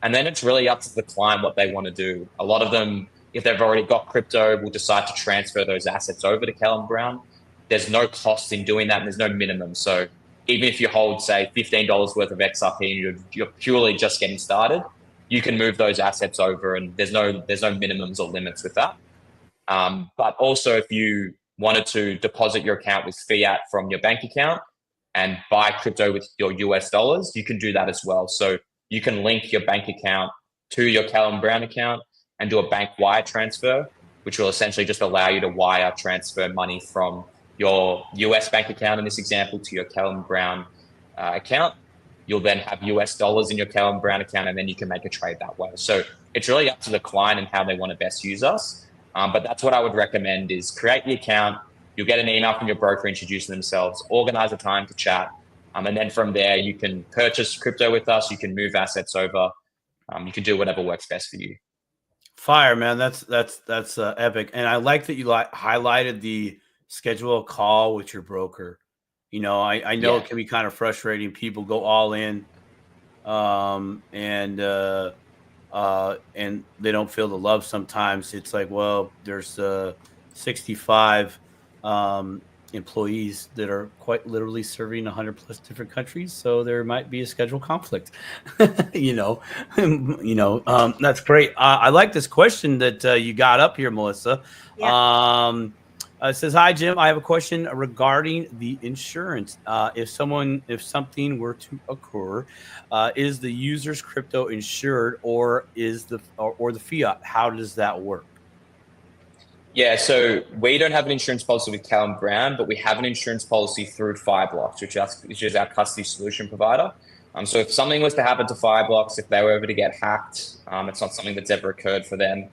And then it's really up to the client what they want to do. A lot of them, if they've already got crypto, will decide to transfer those assets over to Callum Brown. There's no cost in doing that, and there's no minimum. So even if you hold, say, $15 worth of XRP and you're purely just getting started, you can move those assets over, and there's no minimums or limits with that. But also, if you wanted to deposit your account with fiat from your bank account and buy crypto with your US dollars, you can do that as well. So you can link your bank account to your Callum Brown account and do a bank wire transfer, which will essentially just allow you to wire transfer money from your US bank account, in this example, to your Callum Brown account. You'll then have US dollars in your Callum Brown account, and then you can make a trade that way. So it's really up to the client and how they want to best use us. But that's what I would recommend is create the account. You'll get an email from your broker introducing themselves, organize a time to chat. And then from there, you can purchase crypto with us. You can move assets over. You can do whatever works best for you. Fire, man. That's epic. And I like that you highlighted the schedule a call with your broker. You know, I know it can be kind of frustrating. People go all in, and they don't feel the love sometimes. It's like, well, there's 65 employees that are quite literally serving 100 plus different countries, so there might be a schedule conflict. That's great. I like this question that you got up here, Melissa. Yeah. It says, "Hi Jim, I have a question regarding the insurance. If something were to occur, is the user's crypto insured, or is the fiat? How does that work?" Yeah, so we don't have an insurance policy with Callum Brown, but we have an insurance policy through Fireblocks, which is our custody solution provider. So if something was to happen to Fireblocks, if they were ever to get hacked, it's not something that's ever occurred for them.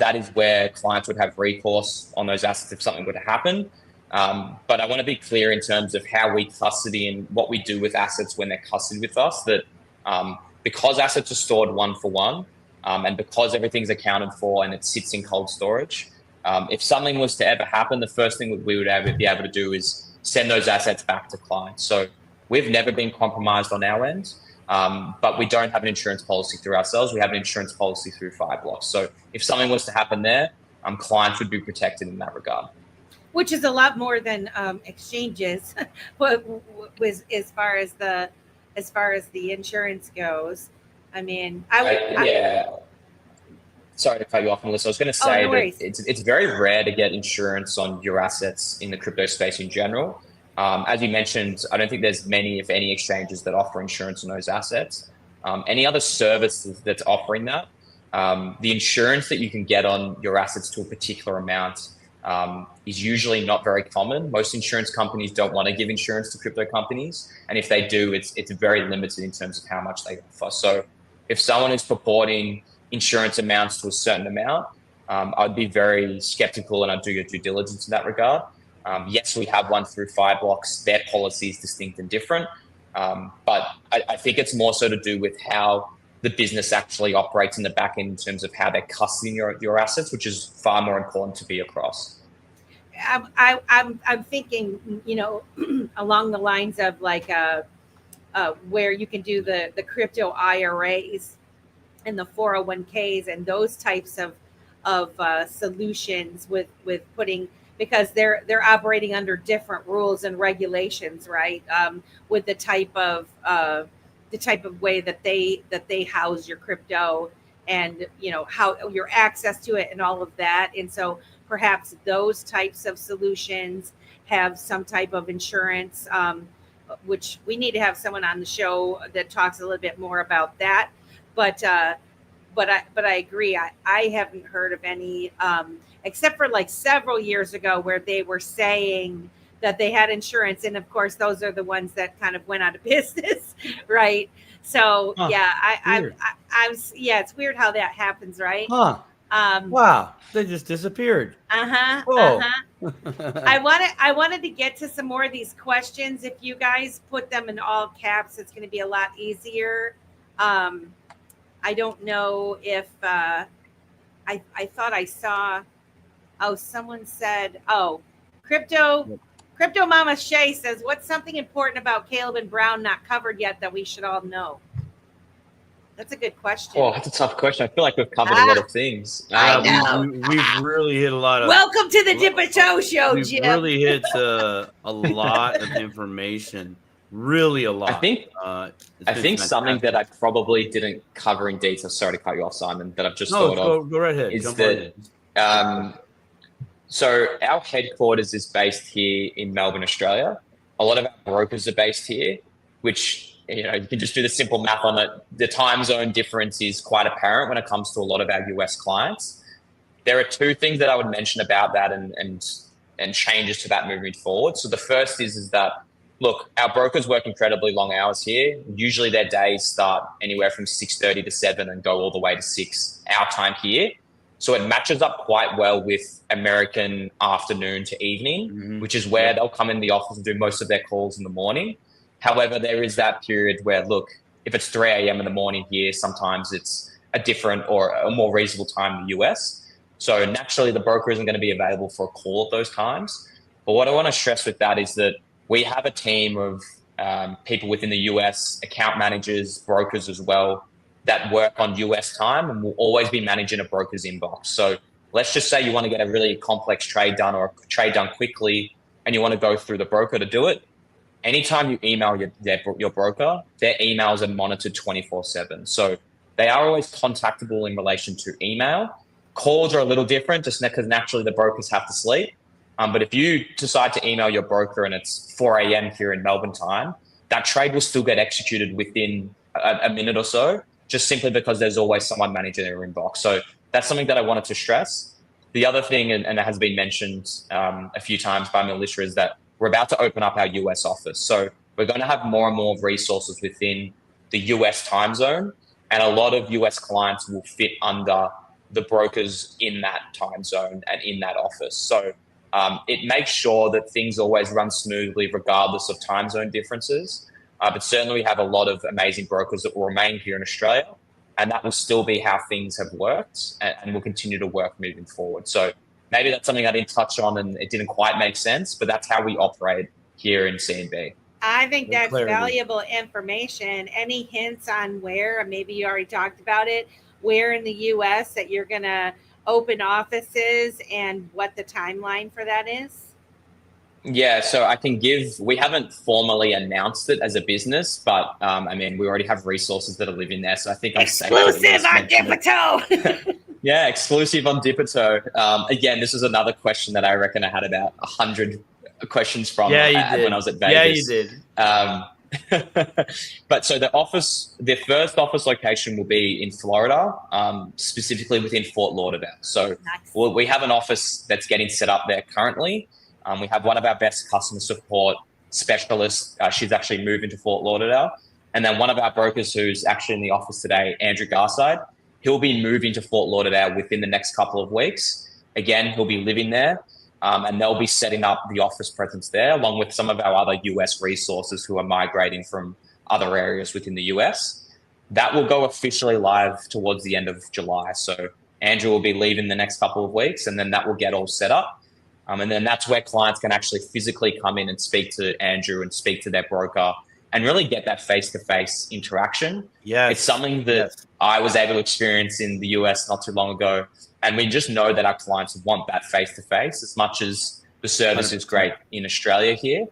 That is where clients would have recourse on those assets if something were to happen. But I want to be clear in terms of how we custody and what we do with assets when they're custodied with us, that because assets are stored one for one, and because everything's accounted for and it sits in cold storage, if something was to ever happen, the first thing we would be able to do is send those assets back to clients. So we've never been compromised on our end. But we don't have an insurance policy through ourselves. We have an insurance policy through Fireblocks. So if something was to happen there, clients would be protected in that regard. Which is a lot more than exchanges, as far as the insurance goes. I mean, Sorry to cut you off, Melissa. I was going to say that it's very rare to get insurance on your assets in the crypto space in general. As you mentioned, I don't think there's many, if any, exchanges that offer insurance on those assets. Any other services that's offering that, the insurance that you can get on your assets to a particular amount is usually not very common. Most insurance companies don't want to give insurance to crypto companies. And if they do, it's very limited in terms of how much they offer. So if someone is purporting insurance amounts to a certain amount, I'd be very skeptical, and I'd do your due diligence in that regard. Yes, we have one through Fireblocks. Their policy is distinct and different. But I think it's more so to do with how the business actually operates in the back end in terms of how they're custodying your assets, which is far more important to be across. I'm thinking, along the lines of like where you can do the crypto IRAs and the 401ks and those types of solutions with putting, because they're operating under different rules and regulations, right? With the type of way that they house your crypto, and how your access to it and all of that. And so perhaps those types of solutions have some type of insurance, which we need to have someone on the show that talks a little bit more about that. But I agree. I haven't heard of any, except for like several years ago where they were saying that they had insurance. And of course, those are the ones that kind of went out of business. Right. So it's weird how that happens. Right. Huh. Wow. They just disappeared. Whoa. I wanted to get to some more of these questions. If you guys put them in all caps, it's going to be a lot easier. I don't know if I thought I saw. Oh, someone said, Crypto Mama Shay says, what's something important about Caleb and Brown not covered yet that we should all know? That's a good question. Oh, that's a tough question. I feel like we've covered a lot of things. I know. We've really hit a lot of. Welcome to the Dip and Toe Show, We've Jim. really hit a lot of information. Really a lot. I think something that I probably didn't cover in detail. Sorry to cut you off, Simon. That I've just thought of. Go right ahead. Is Jump that on in. So our headquarters is based here in Melbourne, Australia. A lot of our brokers are based here, which, you know, you can just do the simple math on it. The time zone difference is quite apparent when it comes to a lot of our US clients. There are two things that I would mention about that and changes to that moving forward. So the first is that, look, our brokers work incredibly long hours here. Usually their days start anywhere from 6:30 to 7 and go all the way to 6 our time here. So it matches up quite well with American afternoon to evening, which is where they'll come in the office and do most of their calls in the morning. However, there is that period where, look, if it's 3 a.m. in the morning here, sometimes it's a different or a more reasonable time in the US. So naturally, the broker isn't going to be available for a call at those times. But what I want to stress with that is that we have a team of people within the US, account managers, brokers as well, that work on US time and will always be managing a broker's inbox. So let's just say you want to get a really complex trade done or a trade done quickly and you want to go through the broker to do it. Anytime you email your broker, their emails are monitored 24/7. So they are always contactable in relation to email. Calls are a little different just because naturally the brokers have to sleep. But if you decide to email your broker and it's 4 a.m. here in Melbourne time, that trade will still get executed within a minute or so, just simply because there's always someone managing their inbox. So that's something that I wanted to stress. The other thing, and it has been mentioned a few times by Melissa, is that we're about to open up our US office. So we're going to have more and more resources within the US time zone, and a lot of US clients will fit under the brokers in that time zone and in that office. So it makes sure that things always run smoothly regardless of time zone differences. But certainly we have a lot of amazing brokers that will remain here in Australia, and that will still be how things have worked and will continue to work moving forward. So maybe that's something I didn't touch on and it didn't quite make sense, but that's how we operate here in CNB. I think that's valuable information. Any hints on where, maybe you already talked about it, where in the US that you're going to open offices and what the timeline for that is? Yeah, so I can we haven't formally announced it as a business, but I mean, we already have resources that are living there. So I think I'm safe. Exclusive on Dipito. Yeah, exclusive on Dipito. Again, this is another question that I reckon I had about 100 questions from when I was at Vegas. Yeah, you did. But so the first office location will be in Florida, specifically within Fort Lauderdale. So we have an office that's getting set up there currently. We have one of our best customer support specialists. She's actually moving to Fort Lauderdale. And then one of our brokers who's actually in the office today, Andrew Garside, he'll be moving to Fort Lauderdale within the next couple of weeks. Again, he'll be living there. And they'll be setting up the office presence there, along with some of our other US resources who are migrating from other areas within the US. That will go officially live towards the end of July. So Andrew will be leaving the next couple of weeks, and then that will get all set up. And then that's where clients can actually physically come in and speak to Andrew and speak to their broker and really get that face-to-face interaction. Yeah, it's something that I was able to experience in the US not too long ago. And we just know that our clients want that face-to-face as much as the service 100%. Is great in Australia here.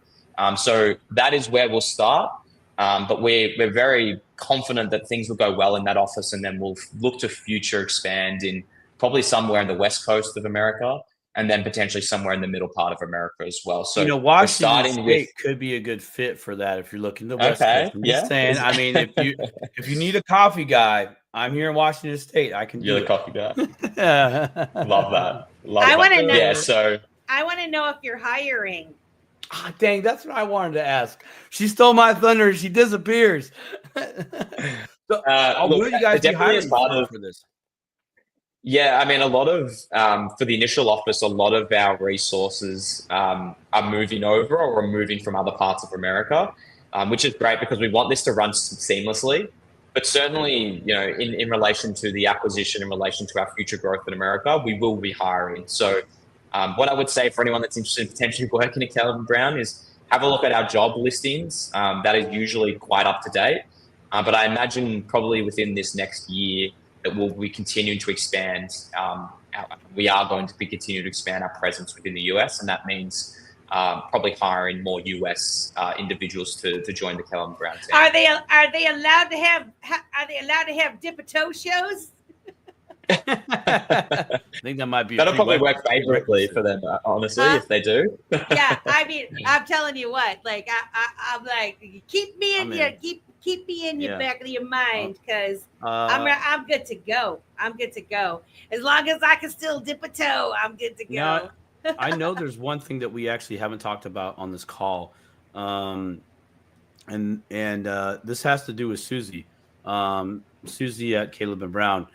So that is where we'll start. But we're very confident that things will go well in that office, and then we'll look to future expand in probably somewhere in the West Coast of America, and then potentially somewhere in the middle part of America as well. So Washington State could be a good fit for that if you're looking to the West Coast. I'm just saying, I mean, if you need a coffee guy, I'm here in Washington State. I can do You're it. the coffee guy. Love that. I want to know. Yeah, so I want to know if you're hiring. Oh, dang, that's what I wanted to ask. She stole my thunder. She disappears. So, will you guys be hiring for this? Yeah, I mean, a lot of, for the initial office, a lot of our resources are moving over or are moving from other parts of America, which is great because we want this to run seamlessly. But certainly, you know, in relation to the acquisition, in relation to our future growth in America, we will be hiring. So what I would say for anyone that's interested in potentially working at Caleb & Brown is have a look at our job listings. That is usually quite up to date. But I imagine probably within this next year that we'll be continuing to expand. We are going to be continuing to expand our presence within the US, and that means probably hiring more US individuals to join the Keller Brown team. Are they allowed to have dip a toe shows? I think that might be that'll probably work favorably for them, honestly, if they do. Yeah, I mean, I'm telling you what, like I'm like, keep me in your back of your mind, because I'm good to go. I'm good to go. As long as I can still dip a toe, I'm good to go. Now, I know there's one thing that we actually haven't talked about on this call, and this has to do with Susie. Susie at Caleb and Brown.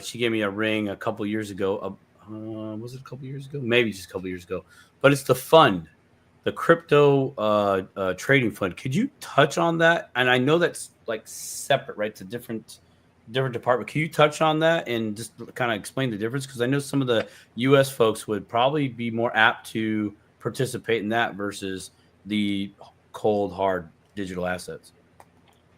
She gave me a ring a couple years ago. Was it a couple years ago? Maybe just a couple years ago. But it's the fund, the crypto trading fund. Could you touch on that? And I know that's like separate, right? It's a different department. Can you touch on that and just kind of explain the difference? Because I know some of the U.S. folks would probably be more apt to participate in that versus the cold, hard digital assets.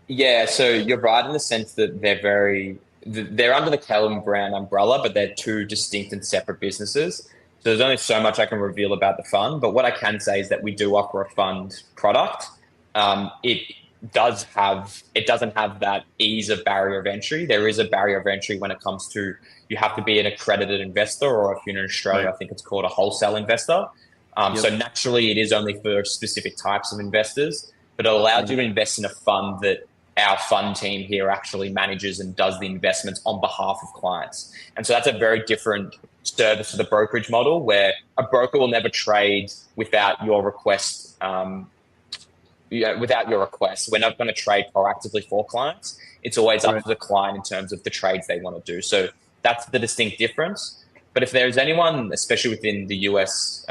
Yeah, so you're right in the sense that they're under the Keller Brown umbrella, but they're two distinct and separate businesses. So there's only so much I can reveal about the fund. But what I can say is that we do offer a fund product. It doesn't have that ease of barrier of entry. There is a barrier of entry when it comes to, you have to be an accredited investor, or if you're in Australia, right, I think it's called a wholesale investor. So naturally, it is only for specific types of investors, but it allows you to invest in a fund that our fund team here actually manages and does the investments on behalf of clients. And so that's a very different service to the brokerage model, where a broker will never trade without your request. Without your request, we're not going to trade proactively for clients. It's always up to the client in terms of the trades they want to do. So that's the distinct difference. But if there's anyone, especially within the US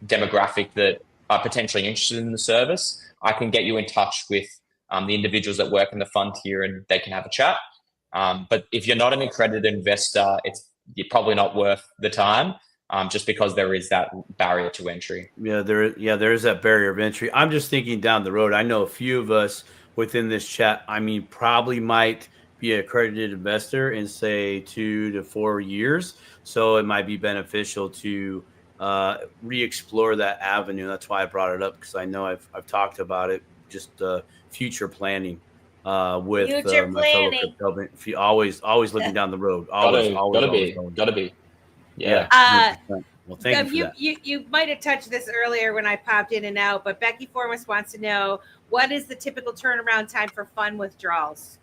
demographic, that are potentially interested in the service, I can get you in touch with the individuals that work in the fund here, and they can have a chat. But if you're not an accredited investor, you're probably not worth the time, just because there is that barrier to entry. There is that barrier of entry. I'm just thinking down the road. I know a few of us within this chat, probably might be an accredited investor in, say, 2 to 4 years. So it might be beneficial to re-explore that avenue. That's why I brought it up, because I know I've talked about it, just future planning with my fellow crypto. Always looking down the road. Gotta be. Yeah. Well, thank you for that. You might have touched this earlier when I popped in and out, but Becky Formas wants to know, what is the typical turnaround time for fund withdrawals?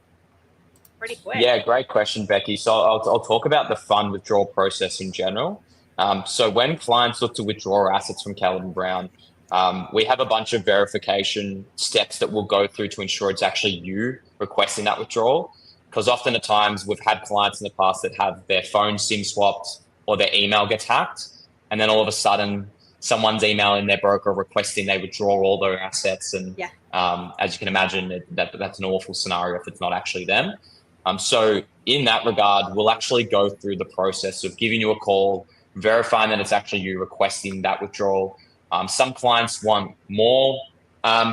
Pretty quick. Yeah, great question, Becky. So I'll talk about the fund withdrawal process in general. So when clients look to withdraw assets from Keller & Brown, we have a bunch of verification steps that we'll go through to ensure it's actually you requesting that withdrawal. Because often at times we've had clients in the past that have their phone SIM swapped, or their email gets hacked, and then all of a sudden someone's emailing their broker requesting they withdraw all their assets. And as you can imagine, that's an awful scenario if it's not actually them. So in that regard, we'll actually go through the process of giving you a call, verifying that it's actually you requesting that withdrawal. Some clients want more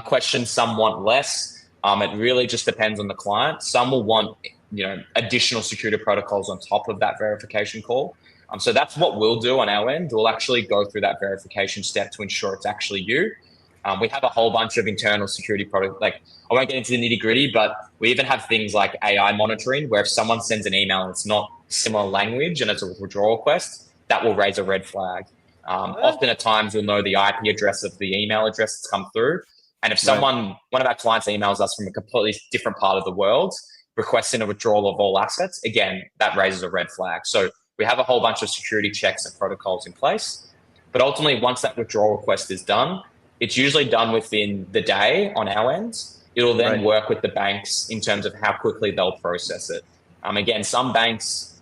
questions, some want less. It really just depends on the client. Some will want additional security protocols on top of that verification call. So that's what we'll do on our end. We'll actually go through that verification step to ensure it's actually you. We have a whole bunch of internal security protocols. Like, I won't get into the nitty gritty, but we even have things like AI monitoring, where if someone sends an email and it's not similar language and it's a withdrawal request, that will raise a red flag. Often at times we'll know the IP address of the email address that's come through. And if one of our clients emails us from a completely different part of the world requesting a withdrawal of all assets, again, that raises a red flag. So we have a whole bunch of security checks and protocols in place. But ultimately, once that withdrawal request is done, it's usually done within the day on our end. It'll then work with the banks in terms of how quickly they'll process it. Again, some banks,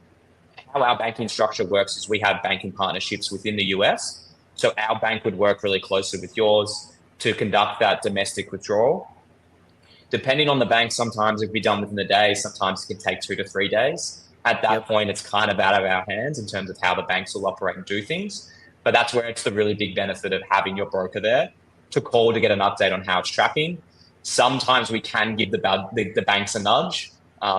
how our banking structure works is we have banking partnerships within the US. So our bank would work really closely with yours to conduct that domestic withdrawal. Depending on the bank, sometimes it can be done within the day, sometimes it can take 2 to 3 days. At that point, it's kind of out of our hands in terms of how the banks will operate and do things. But that's where it's the really big benefit of having your broker there to call to get an update on how it's tracking. Sometimes we can give the banks a nudge.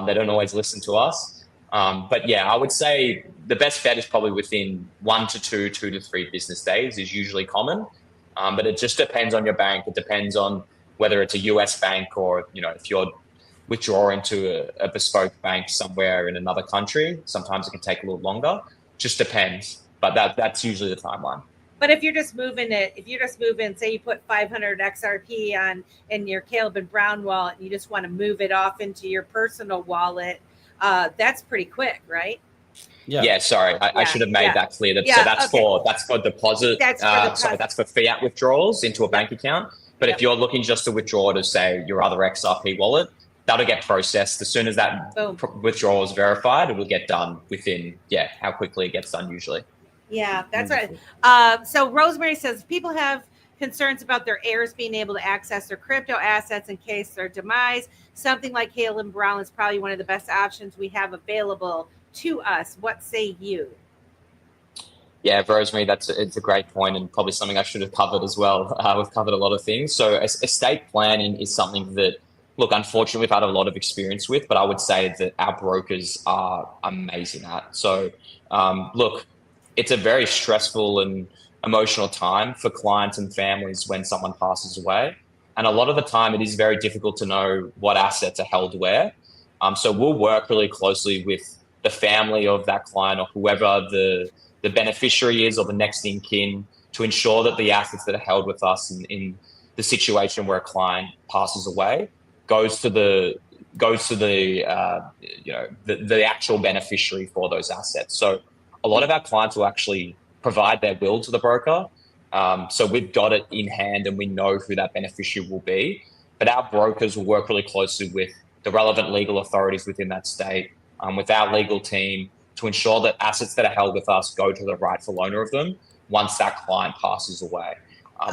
They don't always listen to us. But yeah, I would say the best bet is probably within 1 to 2, 2 to 3 business days is usually common. But it just depends on your bank. It depends on whether it's a US bank or, if you're withdrawing to a bespoke bank somewhere in another country. Sometimes it can take a little longer. Just depends. But that's usually the timeline. But if you're just moving, say you put 500 XRP in your Caleb and Brown wallet, and you just want to move it off into your personal wallet, that's pretty quick, right? Yeah. Sorry, I should have made that clear. So that's for deposit. That's for fiat withdrawals into a bank account. But if you're looking just to withdraw to say your other XRP wallet, that'll get processed as soon as that withdrawal is verified. It will get done within how quickly it gets done usually. Yeah, that's right. So Rosemary says people have concerns about their heirs being able to access their crypto assets in case their demise. Something like Caleb Brown is probably one of the best options we have available to us. What say you? Yeah, Rosemary, it's a great point and probably something I should have covered as well. We've covered a lot of things. So estate planning is something that, look, unfortunately, we've had a lot of experience with, but I would say that our brokers are amazing at. So, look, it's a very stressful and emotional time for clients and families when someone passes away. And a lot of the time, it is very difficult to know what assets are held where. So we'll work really closely with the family of that client or whoever the beneficiary is or the next in kin to ensure that the assets that are held with us in the situation where a client passes away goes to the actual beneficiary for those assets. So a lot of our clients will actually provide their will to the broker. So we've got it in hand and we know who that beneficiary will be. But our brokers will work really closely with the relevant legal authorities within that state, with our legal team, to ensure that assets that are held with us go to the rightful owner of them once that client passes away.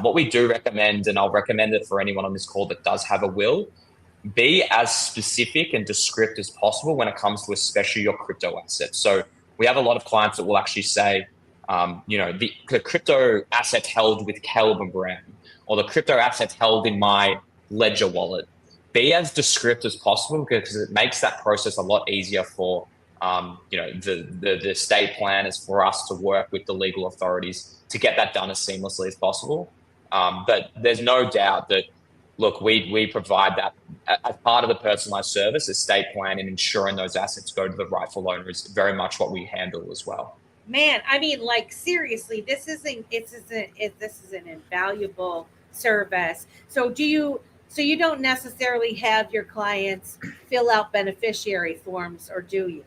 What we do recommend, and I'll recommend it for anyone on this call that does have a will, be as specific and descriptive as possible when it comes to especially your crypto assets. So we have a lot of clients that will actually say, the crypto assets held with Caleb and Brown, or the crypto assets held in my Ledger wallet. Be as descriptive as possible because it makes that process a lot easier for the estate planners, for us to work with the legal authorities to get that done as seamlessly as possible. But there's no doubt that, look, we provide that as part of the personalized service. Estate plan and ensuring those assets go to the rightful owner is very much what we handle as well. Man, I mean, like, seriously, this is an invaluable service. So you don't necessarily have your clients fill out beneficiary forms, or do you?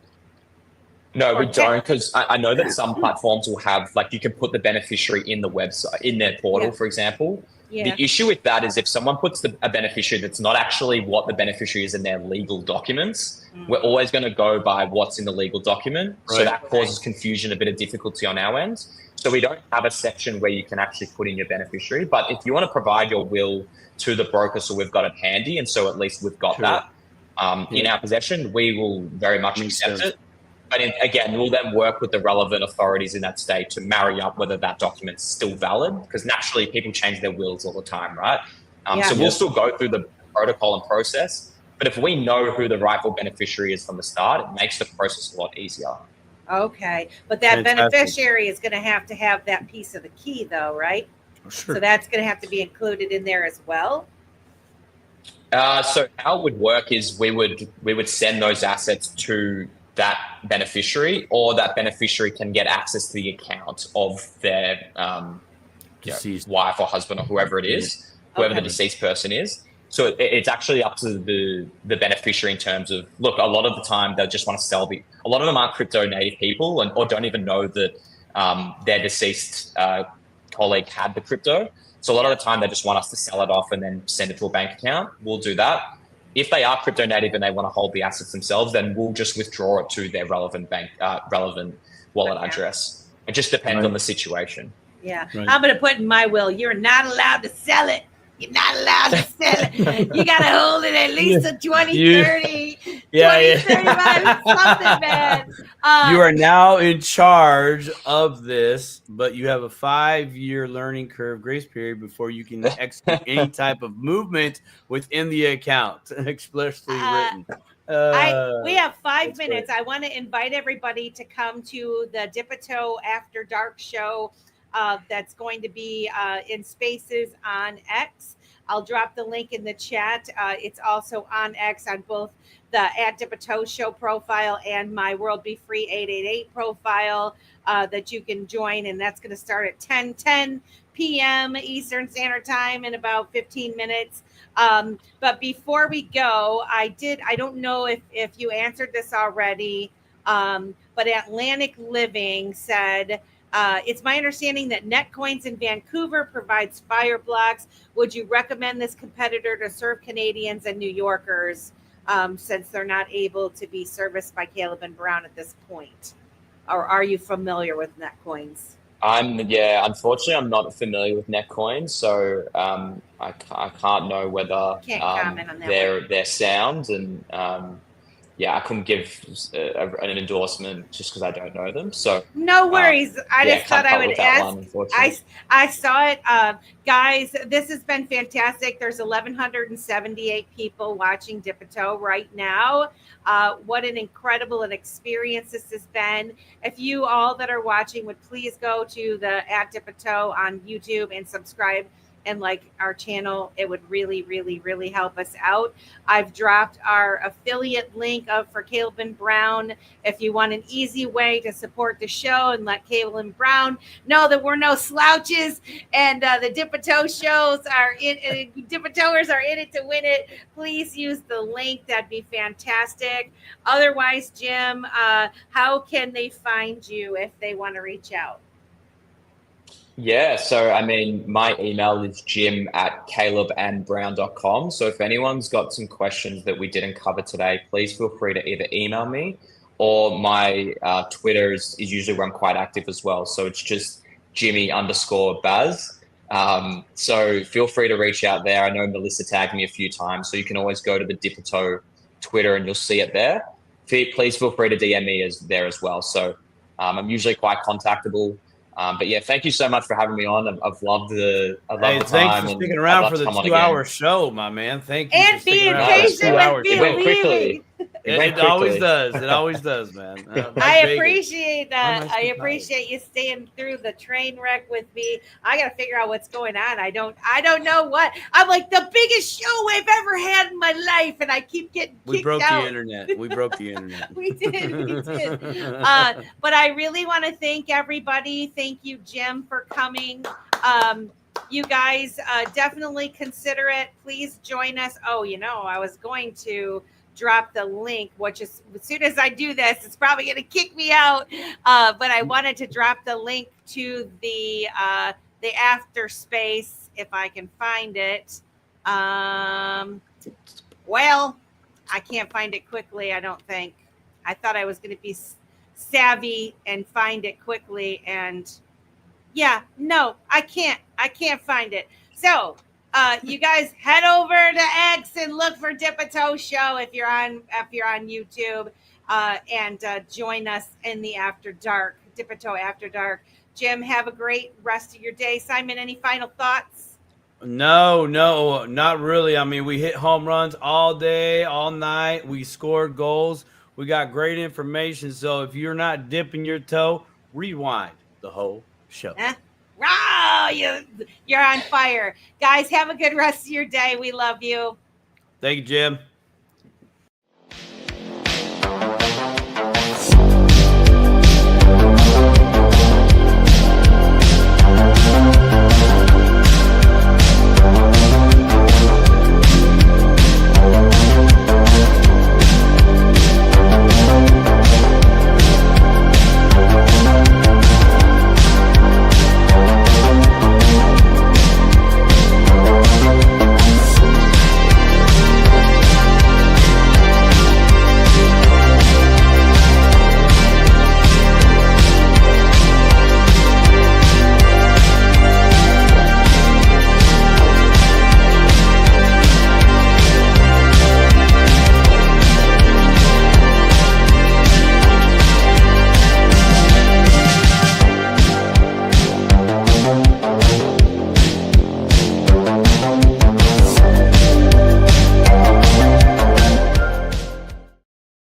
No, we don't, because I know that some platforms will have, like, you can put the beneficiary in the website, in their portal, for example. The issue with that is if someone puts a beneficiary that's not actually what the beneficiary is in their legal documents, we're always going to go by what's in the legal document. Right. So that causes confusion, a bit of difficulty on our end. So we don't have a section where you can actually put in your beneficiary. But if you want to provide your will to the broker, so we've got it handy, and so at least we've got that in our possession, we will very much accept it. But again, we'll then work with the relevant authorities in that state to marry up whether that document's still valid, because naturally people change their wills all the time, right? So we'll still go through the protocol and process. But if we know who the rightful beneficiary is from the start, it makes the process a lot easier. Okay. But that beneficiary is going to have that piece of the key, though, right? Sure. So that's going to have to be included in there as well? So how it would work is we would send those assets to that beneficiary, or that beneficiary can get access to the account of their wife or husband or whoever it is, whoever the deceased person is. So it's actually up to the beneficiary in terms of, look, a lot of the time they just want to sell a lot of them aren't crypto native people or don't even know that their deceased colleague had the crypto. So a lot of the time they just want us to sell it off and then send it to a bank account. We'll do that. If they are crypto native and they want to hold the assets themselves, then we'll just withdraw it to their relevant relevant wallet address. It just depends on the situation. Yeah. Right. I'm going to put in my will, you're not allowed to sell it. You're not allowed to sell it. You got to hold it at least a 2030, 2035, something, man. You are now in charge of this, but you have a 5-year learning curve grace period before you can execute any type of movement within the account, explicitly written. We have 5 minutes. Great. I want to invite everybody to come to the Dipito After Dark show that's going to be in Spaces on X. I'll drop the link in the chat. It's also on X on both the @Dipito show profile and my World Be Free 888 profile that you can join. And that's going to start at 10 p.m. Eastern Standard Time in about 15 minutes. But before we go, I don't know if you answered this already, but Atlantic Living said, it's my understanding that Netcoins in Vancouver provides fire blocks. Would you recommend this competitor to serve Canadians and New Yorkers since they're not able to be serviced by Caleb and Brown at this point? Or are you familiar with Netcoins? Unfortunately, I'm not familiar with Netcoins, so I can't know whether comment on that their sound, and I couldn't give an endorsement just because I don't know them. So no worries. I just thought I would ask. I saw it, guys. This has been fantastic. There's 1,178 people watching Dipito right now. What an incredible experience this has been. If you all that are watching would please go to the @Dipito on YouTube and subscribe and like our channel, it would really, really, really help us out. I've dropped our affiliate link for Caleb and Brown. If you want an easy way to support the show and let Caleb and Brown know that we're no slouches and the Dipito shows are Dipitoers are in it to win it, please use the link. That'd be fantastic. Otherwise, Jim, how can they find you if they want to reach out? Yeah, so I mean, my email is jim@calebandbrown.com. So if anyone's got some questions that we didn't cover today, please feel free to either email me, or my Twitter is usually where I'm quite active as well. So it's just Jimmy_Baz. So feel free to reach out there. I know Melissa tagged me a few times, so you can always go to the Dipito Twitter and you'll see it there. Please feel free to DM me there as well. So I'm usually quite contactable. But yeah, thank you so much for having me on. I've loved the time. Thanks for sticking around for the 2-hour show, my man. Thank you. And being patient with It went quickly. It always does. It always does, man. I appreciate that. I appreciate you staying through the train wreck with me. I got to figure out what's going on. I don't know what. I'm like the biggest show I've ever had in my life, and I keep getting kicked out. We broke the internet. We did. But I really want to thank everybody. Thank you, Jim, for coming. You guys definitely consider it. Please join us. Oh, I was going to drop the link, which is, as soon as I do this, it's probably going to kick me out. But I wanted to drop the link to the after space if I can find it. Well, I can't find it quickly. I don't think. I thought I was going to be savvy and find it quickly, and no, I can't find it. So you guys head over to X and look for Dipito Show if you're on YouTube, and join us in the After Dark, Dipito After Dark. Jim, have a great rest of your day. Simon, any final thoughts? No, not really. I mean, we hit home runs all day, all night. We scored goals. We got great information. So if you're not dipping your toe, rewind the whole show. Wow, you're on fire. Guys, have a good rest of your day. We love you. Thank you, Jim.